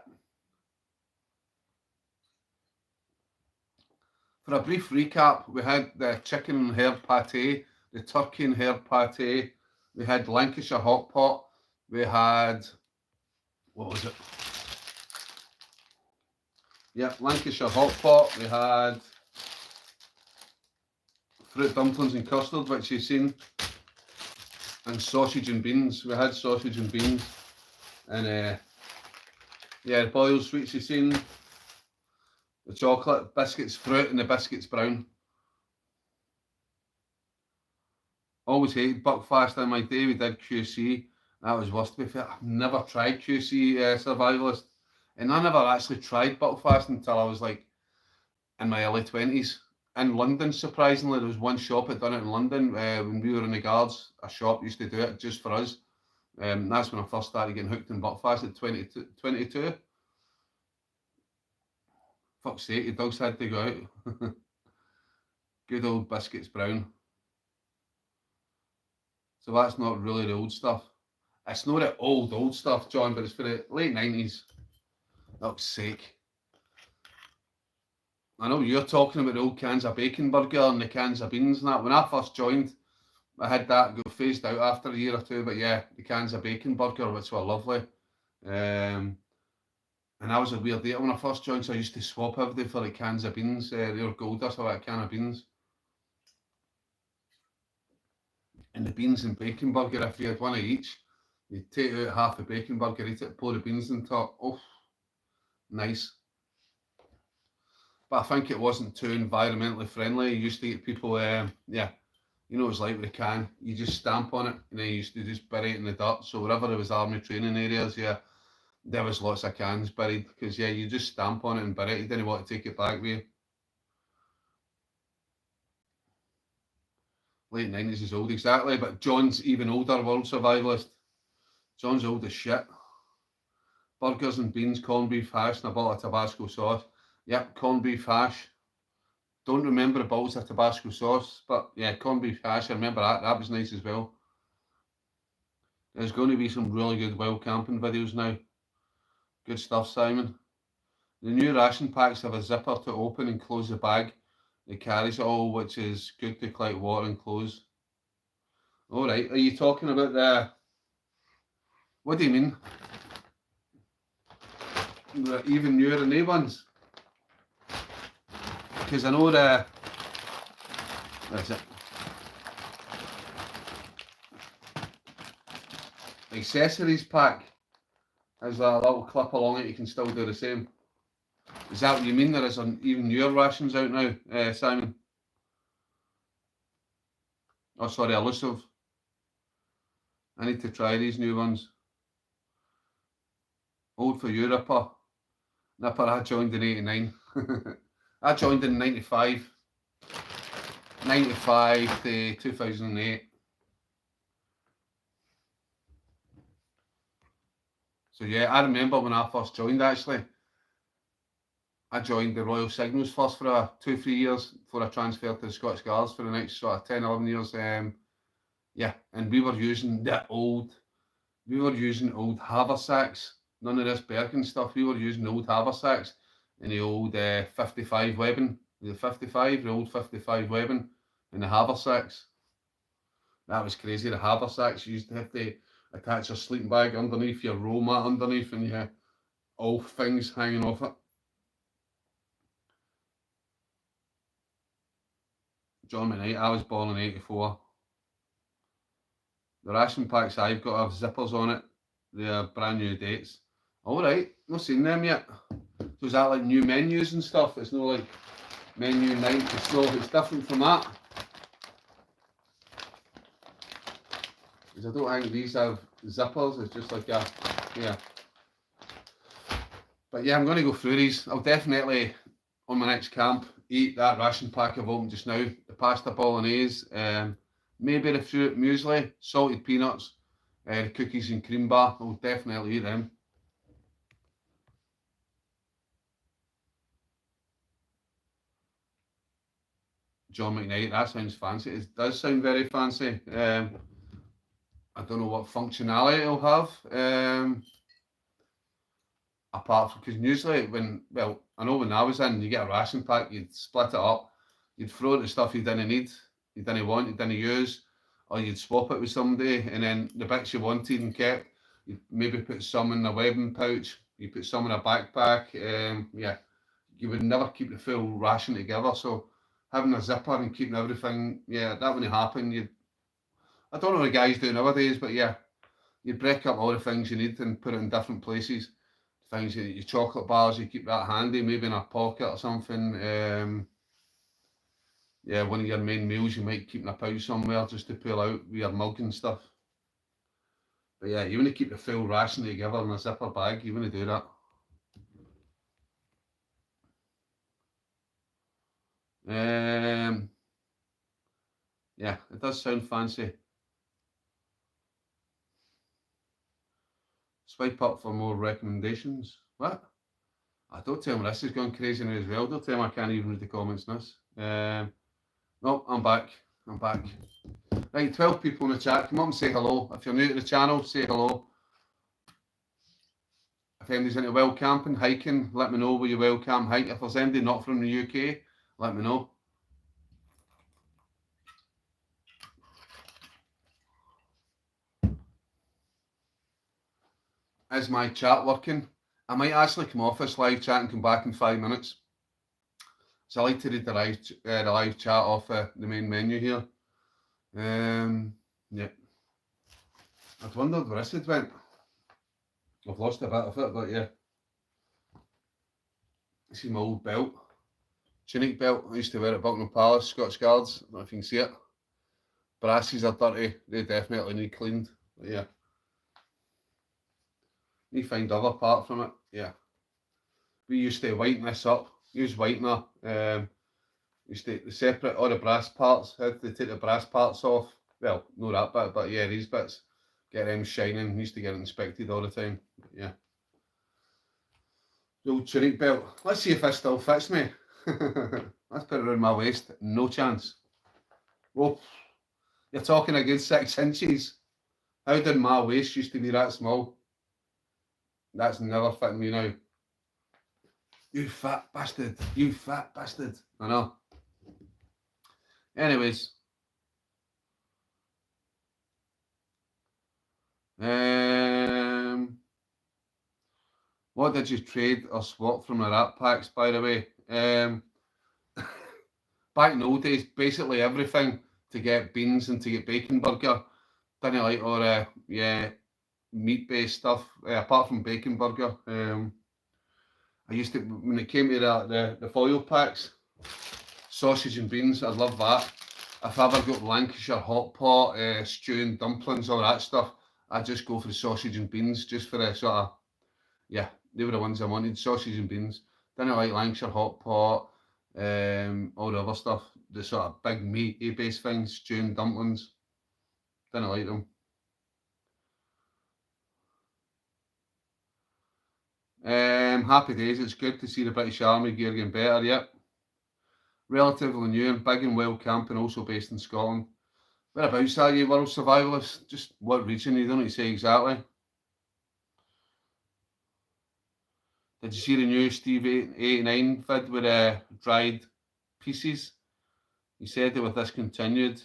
For a brief recap, we had the chicken and herb pate, the turkey and herb pate, we had Lancashire hot pot, we had, what was it? Yeah, Lancashire hot pot, we had fruit dumplings and custard, which you've seen, and sausage and beans. We had sausage and beans, and yeah, the boiled sweets you've seen, the chocolate, biscuits fruit, and the biscuits brown. Always hated Buckfast in my day. We did QC. That was worse, to be fair. I've never tried QC Survivalist. And I never actually tried Buckfast until I was like in my early 20s. In London, surprisingly, there was one shop that done it in London when we were in the Guards. A shop used to do it just for us. That's when I first started getting hooked in Buckfast at 22. Fuck's sake, the dogs had to go out. Good old biscuits brown. So that's not really the old stuff. It's not the old stuff, John, but it's for the late 90s. Fuck's sake. I know you're talking about the old cans of bacon burger and the cans of beans and that. When I first joined, I had that go phased out after a year or two, but yeah, the cans of bacon burger, which were lovely. And I was a weird eater when I first joined, so I used to swap everything for the cans of beans. They were gold dust, I like a can of beans. And the beans and bacon burger, if you had one of each, you'd take out half the bacon burger, eat it, pour the beans on top. Oh, nice. But I think it wasn't too environmentally friendly. You used to get people, yeah, you know what it's like with a can. You just stamp on it, and then you used to just bury it in the dirt. So wherever there was army training areas, yeah, there was lots of cans buried, because yeah, you just stamp on it and bury it. You didn't want to take it back with you. Late 90s is old, exactly, but John's even older, world survivalist. John's old as shit. Burgers and beans, corned beef hash, and a bottle of Tabasco sauce. Yep, corned beef hash. Don't remember the bottles of Tabasco sauce, but yeah, corned beef hash, I remember that. That was nice as well. There's going to be some really good wild camping videos now. Good stuff, Simon. The new ration packs have a zipper to open and close the bag. It carries it all, which is good to collect water and clothes. All right, are you talking about the... What do you mean? The even newer than they ones? Because I know the... That's it. The accessories pack has a little clip along it. You can still do the same. Is that what you mean? There is an even newer rations out now, Simon? Oh, sorry, elusive. I need to try these new ones. Old for you, Ripper. Nipper, I joined in 89. I joined in 95. 95 to 2008. So yeah, I remember when I first joined, actually. I joined the Royal Signals first for 2-3 years before I transferred to the Scottish Guards for the next sort of 10-11 years. Yeah, and we were using old haversacks. None of this Birkin stuff. We were using old haversacks and the old 55 webbing. The old 55 webbing and the haversacks. That was crazy. The haversacks, you used to have to attach your sleeping bag underneath, your roll mat underneath, and you had all things hanging off it. John McKnight, I was born in 84. The ration packs I've got have zippers on it. They're brand new dates. Alright, not seen them yet. So is that like new menus and stuff? It's not like menu night, it's different from that. Because I don't think these have zippers, it's just like a, yeah. But yeah, I'm going to go through these. I'll definitely, on my next camp, eat that ration pack I've opened just now. The pasta bolognese, maybe the fruit muesli, salted peanuts, the cookies and cream bar. I'll definitely eat them. John McKnight, that sounds fancy. It does sound very fancy. I don't know what functionality it'll have. Apart from, because usually I know when I was in, you get a ration pack, you'd split it up, you'd throw the stuff you didn't need, you didn't want, you didn't use, or you'd swap it with somebody, and then the bits you wanted and kept, you'd maybe put some in a webbing pouch, you put some in a backpack. Yeah, you would never keep the full ration together. So having a zipper and keeping everything, yeah, that wouldn't happen. I don't know what the guys do nowadays, but yeah, you break up all the things you need and put it in different places. Things, your chocolate bars, you keep that handy, maybe in a pocket or something. Yeah, one of your main meals you might keep in a pouch somewhere just to pull out with your mug and stuff. But yeah, you want to keep the full ration together in a zipper bag, you want to do that. Yeah, it does sound fancy. Swipe up for more recommendations. What? Don't tell me this is going crazy now as well. Don't tell me I can't even read the comments in this. No, I'm back. I'm back. Right, 12 people in the chat. Come up and say hello. If you're new to the channel, say hello. If anybody's into wild camping, hiking, let me know where you wild camp, hike. If there's anybody not from the UK, let me know. Is my chat working? I might actually come off this live chat and come back in 5 minutes. So I like to read the live chat off the main menu here. Yeah. I'd wondered where this had went. I've lost a bit of it, but yeah. This is my old belt. Tunic belt. I used to wear it at Buckingham Palace, Scottish Guards. I don't know if you can see it. Brasses are dirty. They definitely need cleaned. But yeah. Need to find other part from it. Yeah. We used to whiten this up. Use whitener. Used to separate all the brass parts. Had to take the brass parts off. Well, no that bit, but yeah, these bits. Get them shining. Used to get it inspected all the time. But yeah. The old tunic belt. Let's see if this still fits me. Let's put it around my waist. No chance. Well, you're talking a good 6 inches. How did my waist used to be that small? That's never fitting me now. You fat bastard. You fat bastard. I know. Anyways. What did you trade or swap from the rat packs, by the way? Back in the old days, basically everything to get beans and to get bacon burger. Didn't like all meat-based stuff, apart from bacon burger. I used to, when it came to the foil packs, sausage and beans, I love that. If I ever got Lancashire hot pot, stew and dumplings, all that stuff, I'd just go for the sausage and beans, just for the sort of, yeah, they were the ones I wanted, sausage and beans. Didn't like Lancashire hot pot, all the other stuff, the sort of big meaty based things, stew and dumplings. Didn't like them. Happy days, it's good to see the British Army gear getting better, yep. Relatively new and big and well camping, also based in Scotland. Whereabouts are you, World Survivalist? Just what region, you don't need to say exactly. Did you see the new Steve 89 vid with dried pieces? He said they were discontinued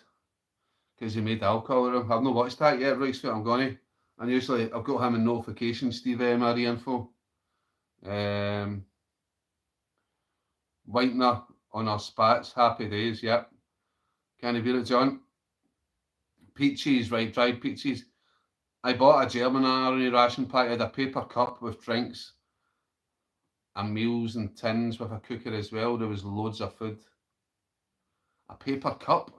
because he made alcohol with them. I've not watched that yet, right, so I'm going to. And usually I've got him in notifications, Steve MRE info. Whitener on our spats, happy days, yep. Can you beat it, John? Peaches, right, dried peaches. I bought a German army ration pack. I had a paper cup with drinks and meals and tins with a cooker as well. There was loads of food. A paper cup?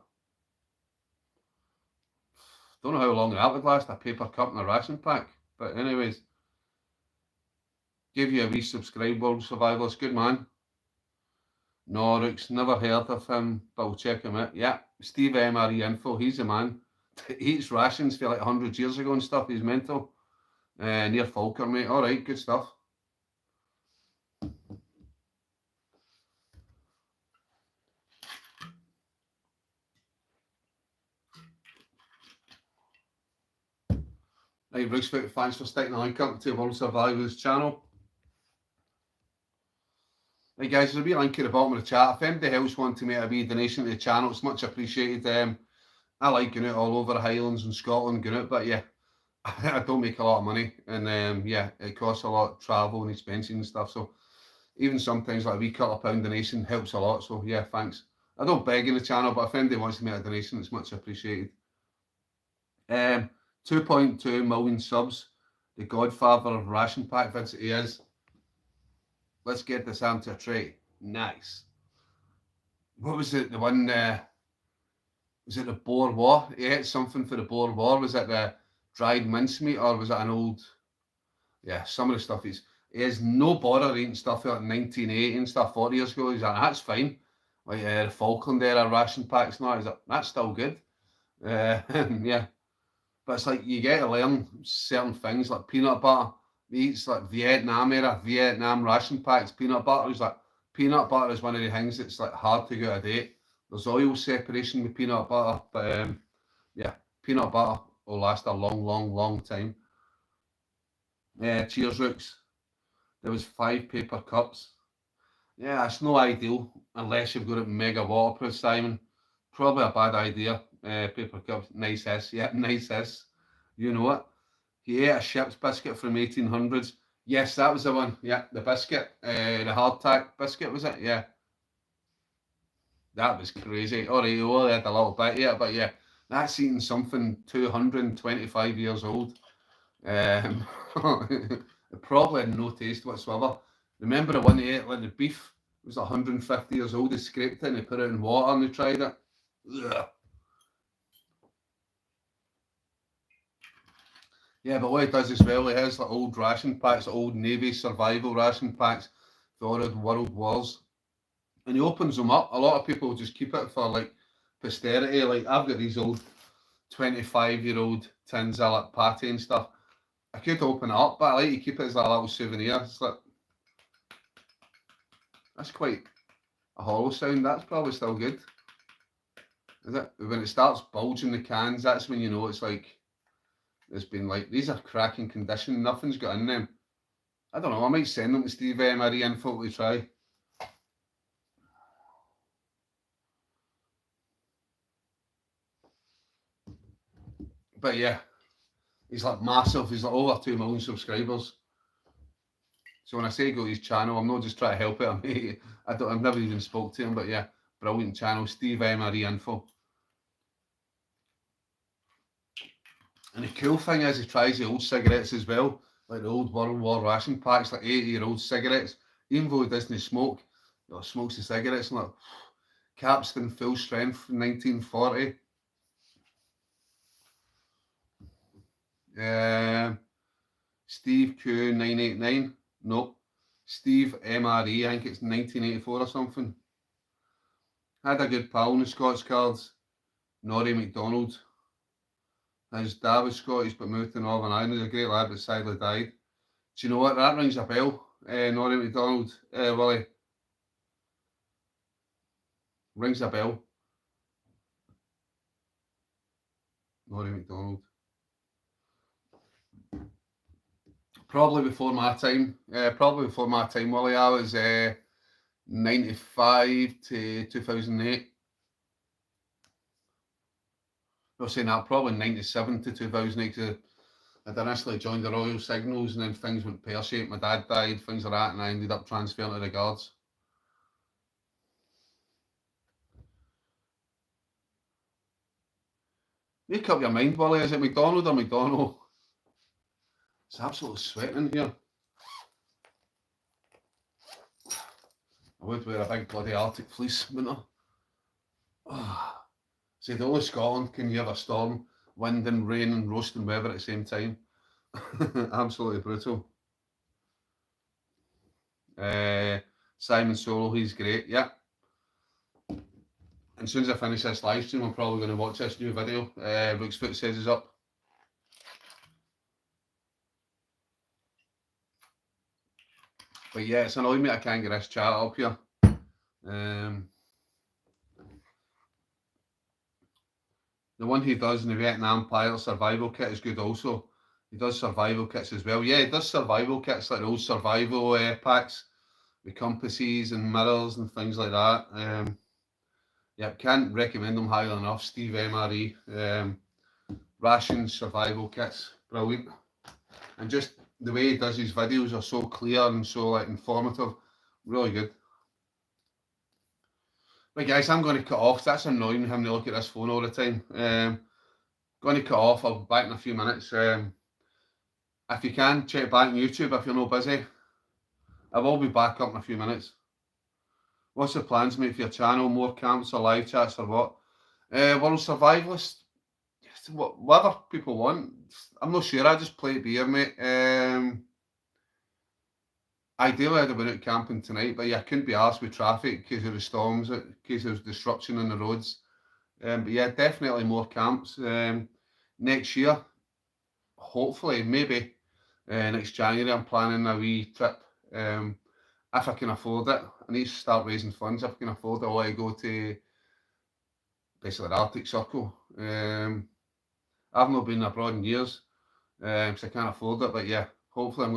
Don't know how long that would last, a paper cup and a ration pack. But anyways, give you a wee subscribe, World Survivalist. Good man. Norwich, never heard of him, but we'll check him out. Yeah, Steve MRE info, he's the man. He eats rations for like 100 years ago and stuff. He's mental. Near Falkirk, mate. All right, good stuff. Right, Brooksfoot, thanks for sticking the link up to World Survivors channel. Right guys, there's a wee link at the bottom of the chat. If anybody else wants to make a wee donation to the channel, it's much appreciated. I like going out all over the Highlands and Scotland, going out, but yeah, I don't make a lot of money, and yeah, it costs a lot of travel and expenses and stuff, so even sometimes like a wee couple of pound donation helps a lot, so yeah, thanks. I don't beg in the channel, but if anybody wants to make a donation, it's much appreciated. 2.2 million subs, the godfather of ration pack vids he is. Let's get this onto a tray. Nice. What was it, the one, was it the Boer War? He ate something for the Boer War. Was it the dried mincemeat, or was it an old, yeah, some of the stuff he has no bother eating stuff like 1980 and stuff 40 years ago. He's like, that's fine. Like the Falkland era ration packs now, he's like, that's still good. Yeah. But it's like you get to learn certain things like peanut butter. He eats like Vietnam era, Vietnam ration packs, peanut butter. He's like, peanut butter is one of the things that's like hard to go out of date. There's oil separation with peanut butter, but yeah, peanut butter will last a long, long, long time. Cheers, Rooks. There was 5 paper cups. Yeah, it's no ideal unless you've got it mega waterproof, Simon. Probably a bad idea. Paper cups, nice S. Yeah, nice S. You know it. He ate a ship's biscuit from 1800s. Yes, that was the one. Yeah, the biscuit. The hardtack biscuit, was it? Yeah. That was crazy. All right, he only had a little bit of it, but yeah, that's eating something 225 years old. It probably had no taste whatsoever. Remember the one he ate, like the beef? It was 150 years old. He scraped it and he put it in water and he tried it. Ugh. Yeah, but what he does as well, he has like old ration packs, old Navy survival ration packs for the world wars. And he opens them up. A lot of people just keep it for like posterity. Like I've got these old 25-year-old tins of like patty and stuff. I could open it up, but I like to keep it as a little souvenir. It's like, that's quite a hollow sound. That's probably still good. Is it? When it starts bulging the cans, that's when you know it's like, it's been like, these are cracking condition. Nothing's got in them. I don't know. I might send them to Steve Marie Info to try. But yeah, he's like massive. He's like over 2 million subscribers. So when I say go to his channel, I'm not just trying to help it. I've never even spoke to him, but yeah, brilliant channel, Steve Marie Info. And the cool thing is he tries the old cigarettes as well, like the old World War ration packs, like 80-year-old cigarettes. Even though he doesn't smoke, smokes the cigarettes and like Capstan full strength from 1940. Steve Q989. Nope. Steve MRE, I think it's 1984 or something. Had a good pal in the Scots Cards, Norrie MacDonald. His dad was Scottish but moved to Northern Ireland. He's a great lad but sadly died. Do you know what? That rings a bell. Norrie MacDonald, Willie. Rings a bell. Norrie MacDonald. Probably before my time. Willie. I was 95 to 2008. I was saying that probably 97 to 2008 because I'd initially joined the Royal Signals and then things went pear-shaped. My dad died, things like that, and I ended up transferring to the Guards. Make up your mind, Willie. Is it McDonald or McDonald? It's absolutely sweating in here. I would wear a big bloody Arctic fleece winter. Oh. See, the only Scotland can you have a storm, wind and rain and roasting weather at the same time. Absolutely brutal. Simon Solo, he's great, yeah. And as soon as I finish this live stream, I'm probably going to watch this new video. Rooksfoot says is up. But yeah, it's annoying me I can't get this chat up here. The one he does in the Vietnam Pilot Survival Kit is good also. He does survival kits as well. Yeah, he does survival kits, like those survival packs with compasses and mirrors and things like that. Yeah, can't recommend them highly enough. Steve MRE. Rations survival kits, brilliant. And just the way he does his videos are so clear and so like informative, really good. Right guys, I'm going to cut off. That's annoying him to look at this phone all the time. Going to cut off. I'll be back in a few minutes. If you can, check back on YouTube if you're not busy. I will be back up in a few minutes. What's the plans, mate, for your channel? More camps or live chats or what? World Survivalist. Whatever people want. I'm not sure. I just play it beer, mate. Ideally, I'd have been out camping tonight, but yeah, I couldn't be arsed with traffic because of the storms, in case there was disruption on the roads. But yeah, definitely more camps. Next year, hopefully, maybe next January, I'm planning a wee trip. If I can afford it, I need to start raising funds. If I can afford it, I want to go to basically the Arctic Circle. I've not been abroad in years, so I can't afford it. But yeah, hopefully, I'm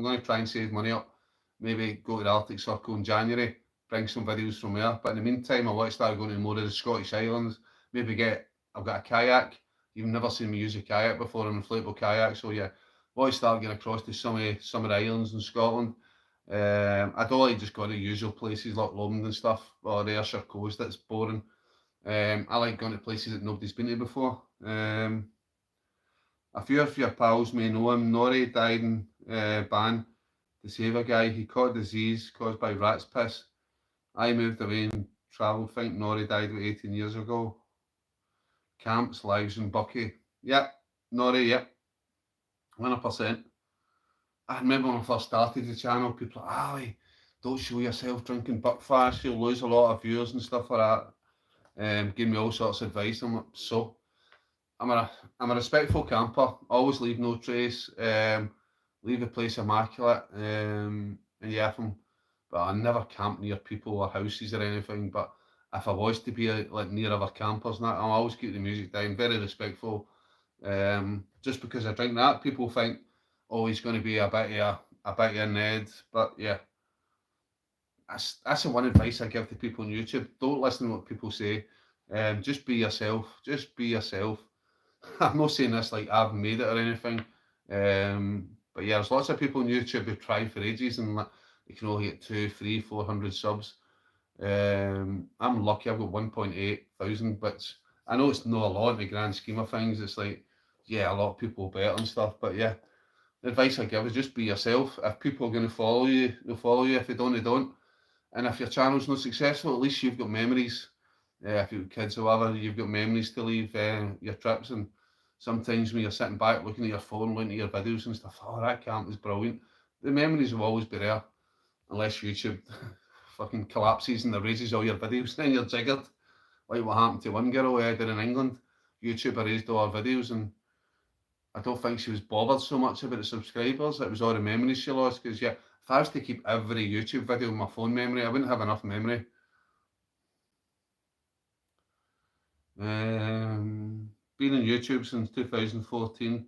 gonna try and save money up. Maybe go to the Arctic Circle in January, bring some videos from there. But in the meantime, I want to start going to more of the Scottish Islands. Maybe I've got a kayak. You've never seen me use a kayak before, an inflatable kayak. So yeah, I want to start getting across to some of the islands in Scotland. I don't like just going to usual places like London and stuff, or the Ayrshire coast. That's boring. I like going to places that nobody's been to before. A few of your pals may know him. Norrie died in Ban to save a guy. He caught a disease caused by rat's piss. I moved away and travelled. Think Norrie died about 18 years ago. Camps, lives in Bucky. Yep, Norrie, yep. 100%. I remember when I first started the channel, people were like, Ali, don't show yourself drinking buckfast, you'll lose a lot of viewers and stuff like that. Give me all sorts of advice. I'm like, so I'm a respectful camper, always leave no trace, leave the place immaculate, and yeah, but I never camp near people or houses or anything, but if I was to be like near other campers and that, I'll always keep the music down, very respectful. Just because I drink that, people think, oh, he's going to be a bit of a Ned, but yeah, that's the one advice I give to people on YouTube. Don't listen to what people say. Just be yourself. Just be yourself. I'm not saying this like I've made it or anything. But yeah, there's lots of people on YouTube who try for ages and they can only get 200, 300, 400 subs. I'm lucky. I've got 1.8 thousand, but I know it's not a lot in the grand scheme of things. It's like, yeah, a lot of people better and stuff. But yeah, the advice I give is just be yourself. If people are going to follow you, they'll follow you. If they don't, they don't. And if your channel's not successful, at least you've got memories. If you've got kids or whatever, you've got memories to leave your trips. And sometimes when you're sitting back looking at your phone, looking at your videos and stuff, oh, that camp was brilliant. The memories will always be there, unless YouTube fucking collapses and erases all your videos, then you're jiggered. Like what happened to one girl down in England. YouTube erased all her videos, and I don't think she was bothered so much about the subscribers. It was all the memories she lost, because yeah, if I was to keep every YouTube video in my phone memory, I wouldn't have enough memory. Been on YouTube since 2014.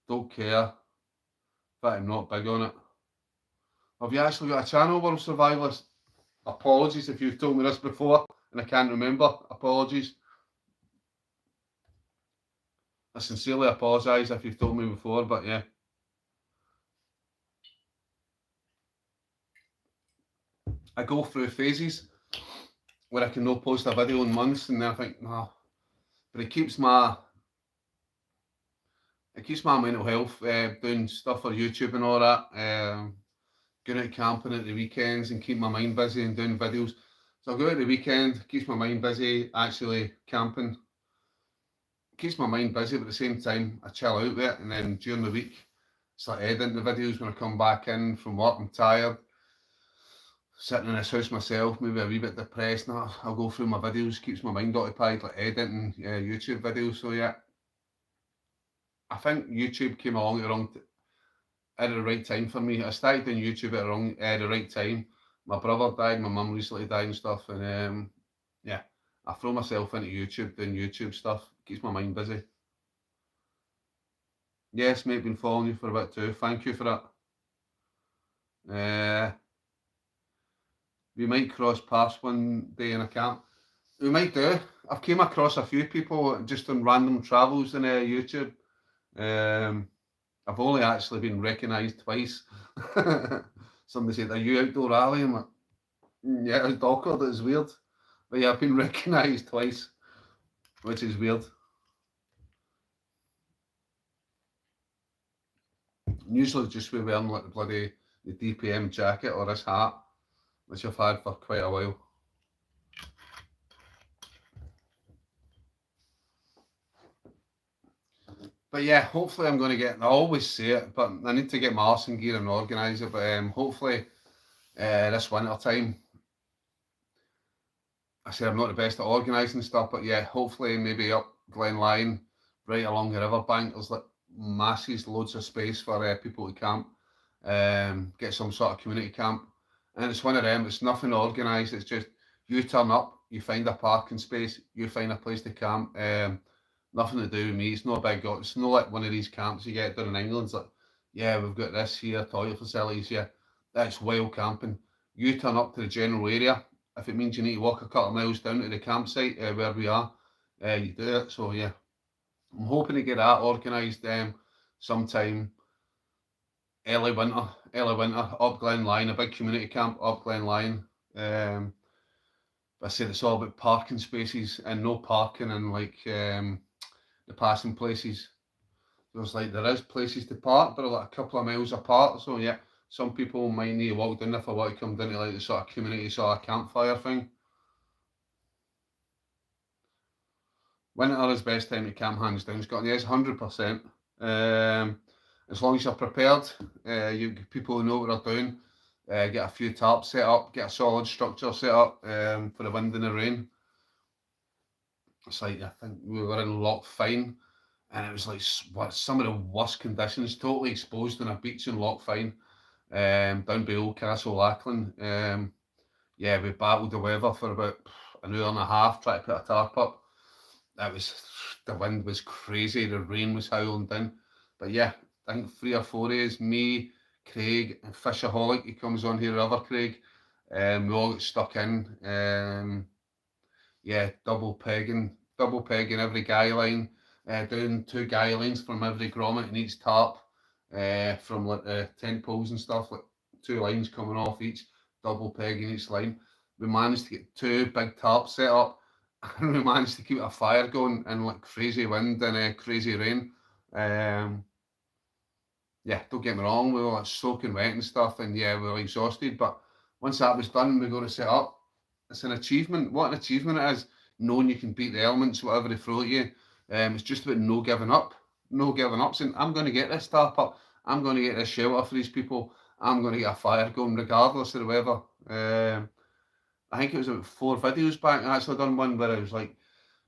Don't care, but I'm not big on it. Have you actually got a channel, World Survivalist? Apologies if you've told me this before and I can't remember. Apologies. I sincerely apologise if you've told me before, but yeah. I go through phases where I can no post a video in months, and then I think, nah. But it keeps my mental health, doing stuff for YouTube and all that, going out camping at the weekends and keep my mind busy and doing videos. So I go out at the weekend, keeps my mind busy, actually camping. Keeps my mind busy, but at the same time, I chill out with it. And then during the week, start editing the videos when I come back in from work. I'm tired, sitting in this house myself, maybe a wee bit depressed. Now I'll go through my videos, keeps my mind occupied, like editing YouTube videos. So yeah, I think YouTube came along at the right time for me. I started doing YouTube at the right time. My brother died, my mum recently died and stuff, and yeah, I throw myself into YouTube, doing YouTube stuff. Keeps my mind busy. Yes, mate, been following you for a bit too. Thank you for that. We might cross paths one day in a camp. We might do. I've came across a few people just on random travels on YouTube. I've only actually been recognised twice. Somebody said, "Are you outdoor rally?" I'm like, "Yeah, it's awkward. It's weird." But yeah, I've been recognised twice, which is weird. Usually just we wearing like the DPM jacket or this hat, which I've had for quite a while. But yeah, hopefully I'm going to get, I always say it, but I need to get my arse in gear and organise it. But hopefully this winter time, I say I'm not the best at organising stuff, but yeah, hopefully maybe up Glen Lyon, right along the riverbank, there's like masses, loads of space for people to camp, get some sort of community camp. And it's one of them, it's nothing organised, it's just you turn up, you find a parking space, you find a place to camp. Nothing to do with me, it's not big, it's not like one of these camps you get down in England. It's like, yeah, we've got this here, toilet facilities here. That's wild camping. You turn up to the general area, if it means you need to walk a couple of miles down to the campsite where we are, you do it. So yeah, I'm hoping to get that organised sometime early winter up Glen Lyon, a big community camp up Glen Lyon. I said it's all about parking spaces and no parking and like the passing places. There's like there is places to park, but they're like a couple of miles apart. So yeah, some people might need to walk down if I want to come down to like the sort of community sort of campfire thing. Winter is best time to camp, hands down. Scott, yes, 100%. As long as you're prepared, you people who know what they're doing. Get a few tarps set up, get a solid structure set up for the wind and the rain. It's like I think we were in Loch Fyne, and it was like some of the worst conditions, totally exposed on a beach in Loch Fyne, down below Castle Lackland. Yeah, we battled the weather for about an hour and a half trying to put a tarp up. The wind was crazy, the rain was howling down. But yeah, I think 3 or 4 days, me, Craig, and Fisherholic, he comes on here, other Craig, we all got stuck in. Yeah, double pegging every guy line, doing 2 guy lines from every grommet in each tarp, from like tent poles and stuff, like 2 lines coming off each, double pegging each line. We managed to get 2 big tarps set up, and we managed to keep a fire going in like crazy wind and crazy rain. Yeah, don't get me wrong, we were like soaking wet and stuff, and yeah, we were exhausted. But once that was done, we got to set up. It's an achievement. What an achievement it is, knowing you can beat the elements, whatever they throw at you. It's just about no giving up. No giving up, saying, I'm going to get this tarp up. I'm going to get this shelter for these people. I'm going to get a fire going regardless of the weather. I think it was about 4 videos back. I actually done one where it was like,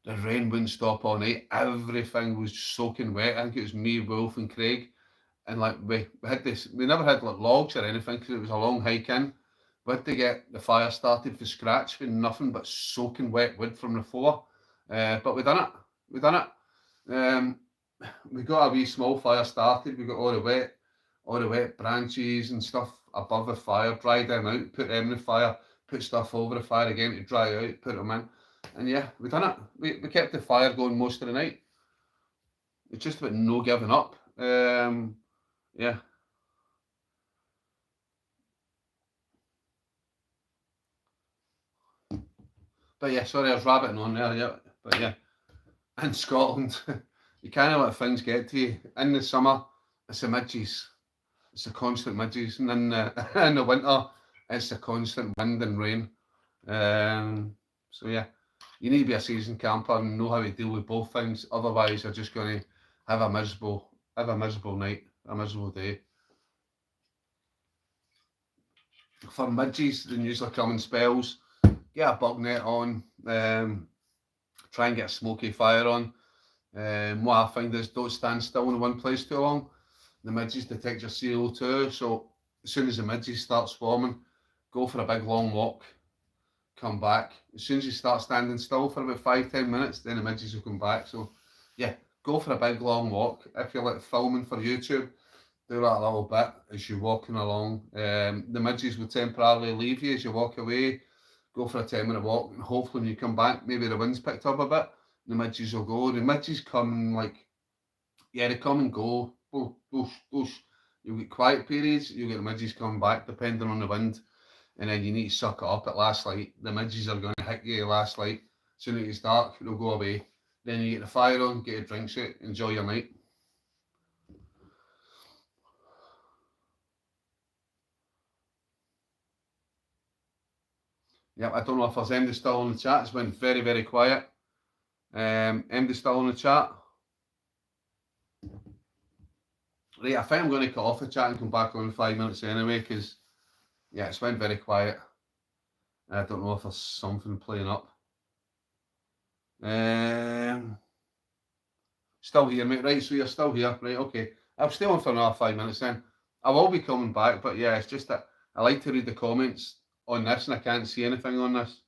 the rain wouldn't stop all night. Everything was soaking wet. I think it was me, Wolf, and Craig. And like we had this, we never had like logs or anything because it was a long hike in. We had to get the fire started from scratch with nothing but soaking wet wood from the floor. But we done it. We done it. We got a wee small fire started. We got all the wet branches and stuff above the fire, dried them out, put them in the fire, put stuff over the fire again to dry out, put them in. And yeah, we done it. We kept the fire going most of the night. It's just about no giving up. Yeah. But yeah, sorry, I was rabbiting on there, yeah. But yeah, in Scotland, you kind of let things get to you. In the summer, it's the midges. It's the constant midges. And in in the winter, it's the constant wind and rain. So yeah, you need to be a seasoned camper and know how to deal with both things. Otherwise, you're just going to have a miserable night, a miserable day. For midges, they usually come in spells. Get a bug net on. Try and get a smoky fire on. What I find is don't stand still in one place too long. The midges detect your CO2, so as soon as the midges start swarming, go for a big long walk, come back. As soon as you start standing still for about 5-10 minutes, then the midges will come back. So yeah, go for a big long walk. If you're like filming for YouTube, do that a little bit as you're walking along. The midges will temporarily leave you as you walk away. Go for a 10-minute walk, and hopefully when you come back, maybe the wind's picked up a bit. The midges will go. The midges come they come and go. Boosh, boosh, boosh. You'll get quiet periods. You'll get the midges coming back depending on the wind, and then you need to suck it up at last light. The midges are going to hit you at last light. As soon as it's dark, they'll go away. Then you get the fire on, get your drinks out, enjoy your night. Yep, I don't know if there's MD still on the chat. It's went very, very quiet. MD still on the chat. Right, I think I'm going to cut off the chat and come back on in 5 minutes anyway, because, yeah, it's went very quiet. I don't know if there's something playing up. Still here, mate. Right, so you're still here. Right, okay. I'll stay on for another 5 minutes then. I will be coming back, but yeah, it's just that I like to read the comments on this and I can't see anything on this.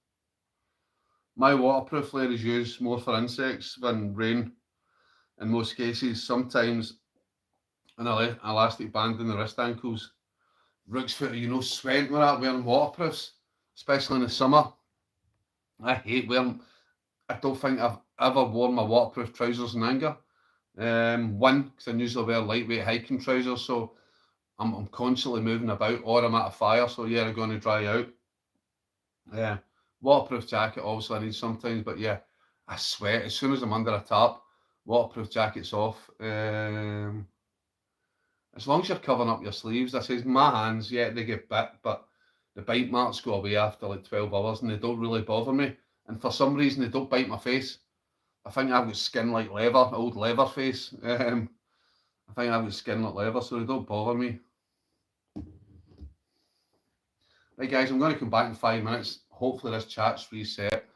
My waterproof layer is used more for insects than rain in most cases. Sometimes an elastic band in the wrist ankles. Rook's foot, sweating with that, wearing waterproofs, especially in the summer. I hate wearing, I don't think I've ever worn my waterproof trousers in anger. One, because I usually wear lightweight hiking trousers, so I'm constantly moving about, or I'm at a fire, so yeah, they're going to dry out. Yeah, waterproof jacket, obviously I need sometimes, but yeah, I sweat as soon as I'm under a tap. Waterproof jacket's off. As long as you're covering up your sleeves, I says my hands, yeah, they get bit, but the bite marks go away after like 12 hours and they don't really bother me. And for some reason, they don't bite my face. I think I've got skin like leather, old leather face. I think I've got skin like leather, so they don't bother me. Right, guys, I'm going to come back in 5 minutes. Hopefully this chat's reset.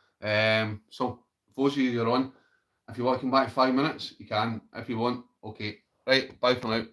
So, those of you who are on, if you want to come back in 5 minutes, you can. If you want, okay. Right, bye for now.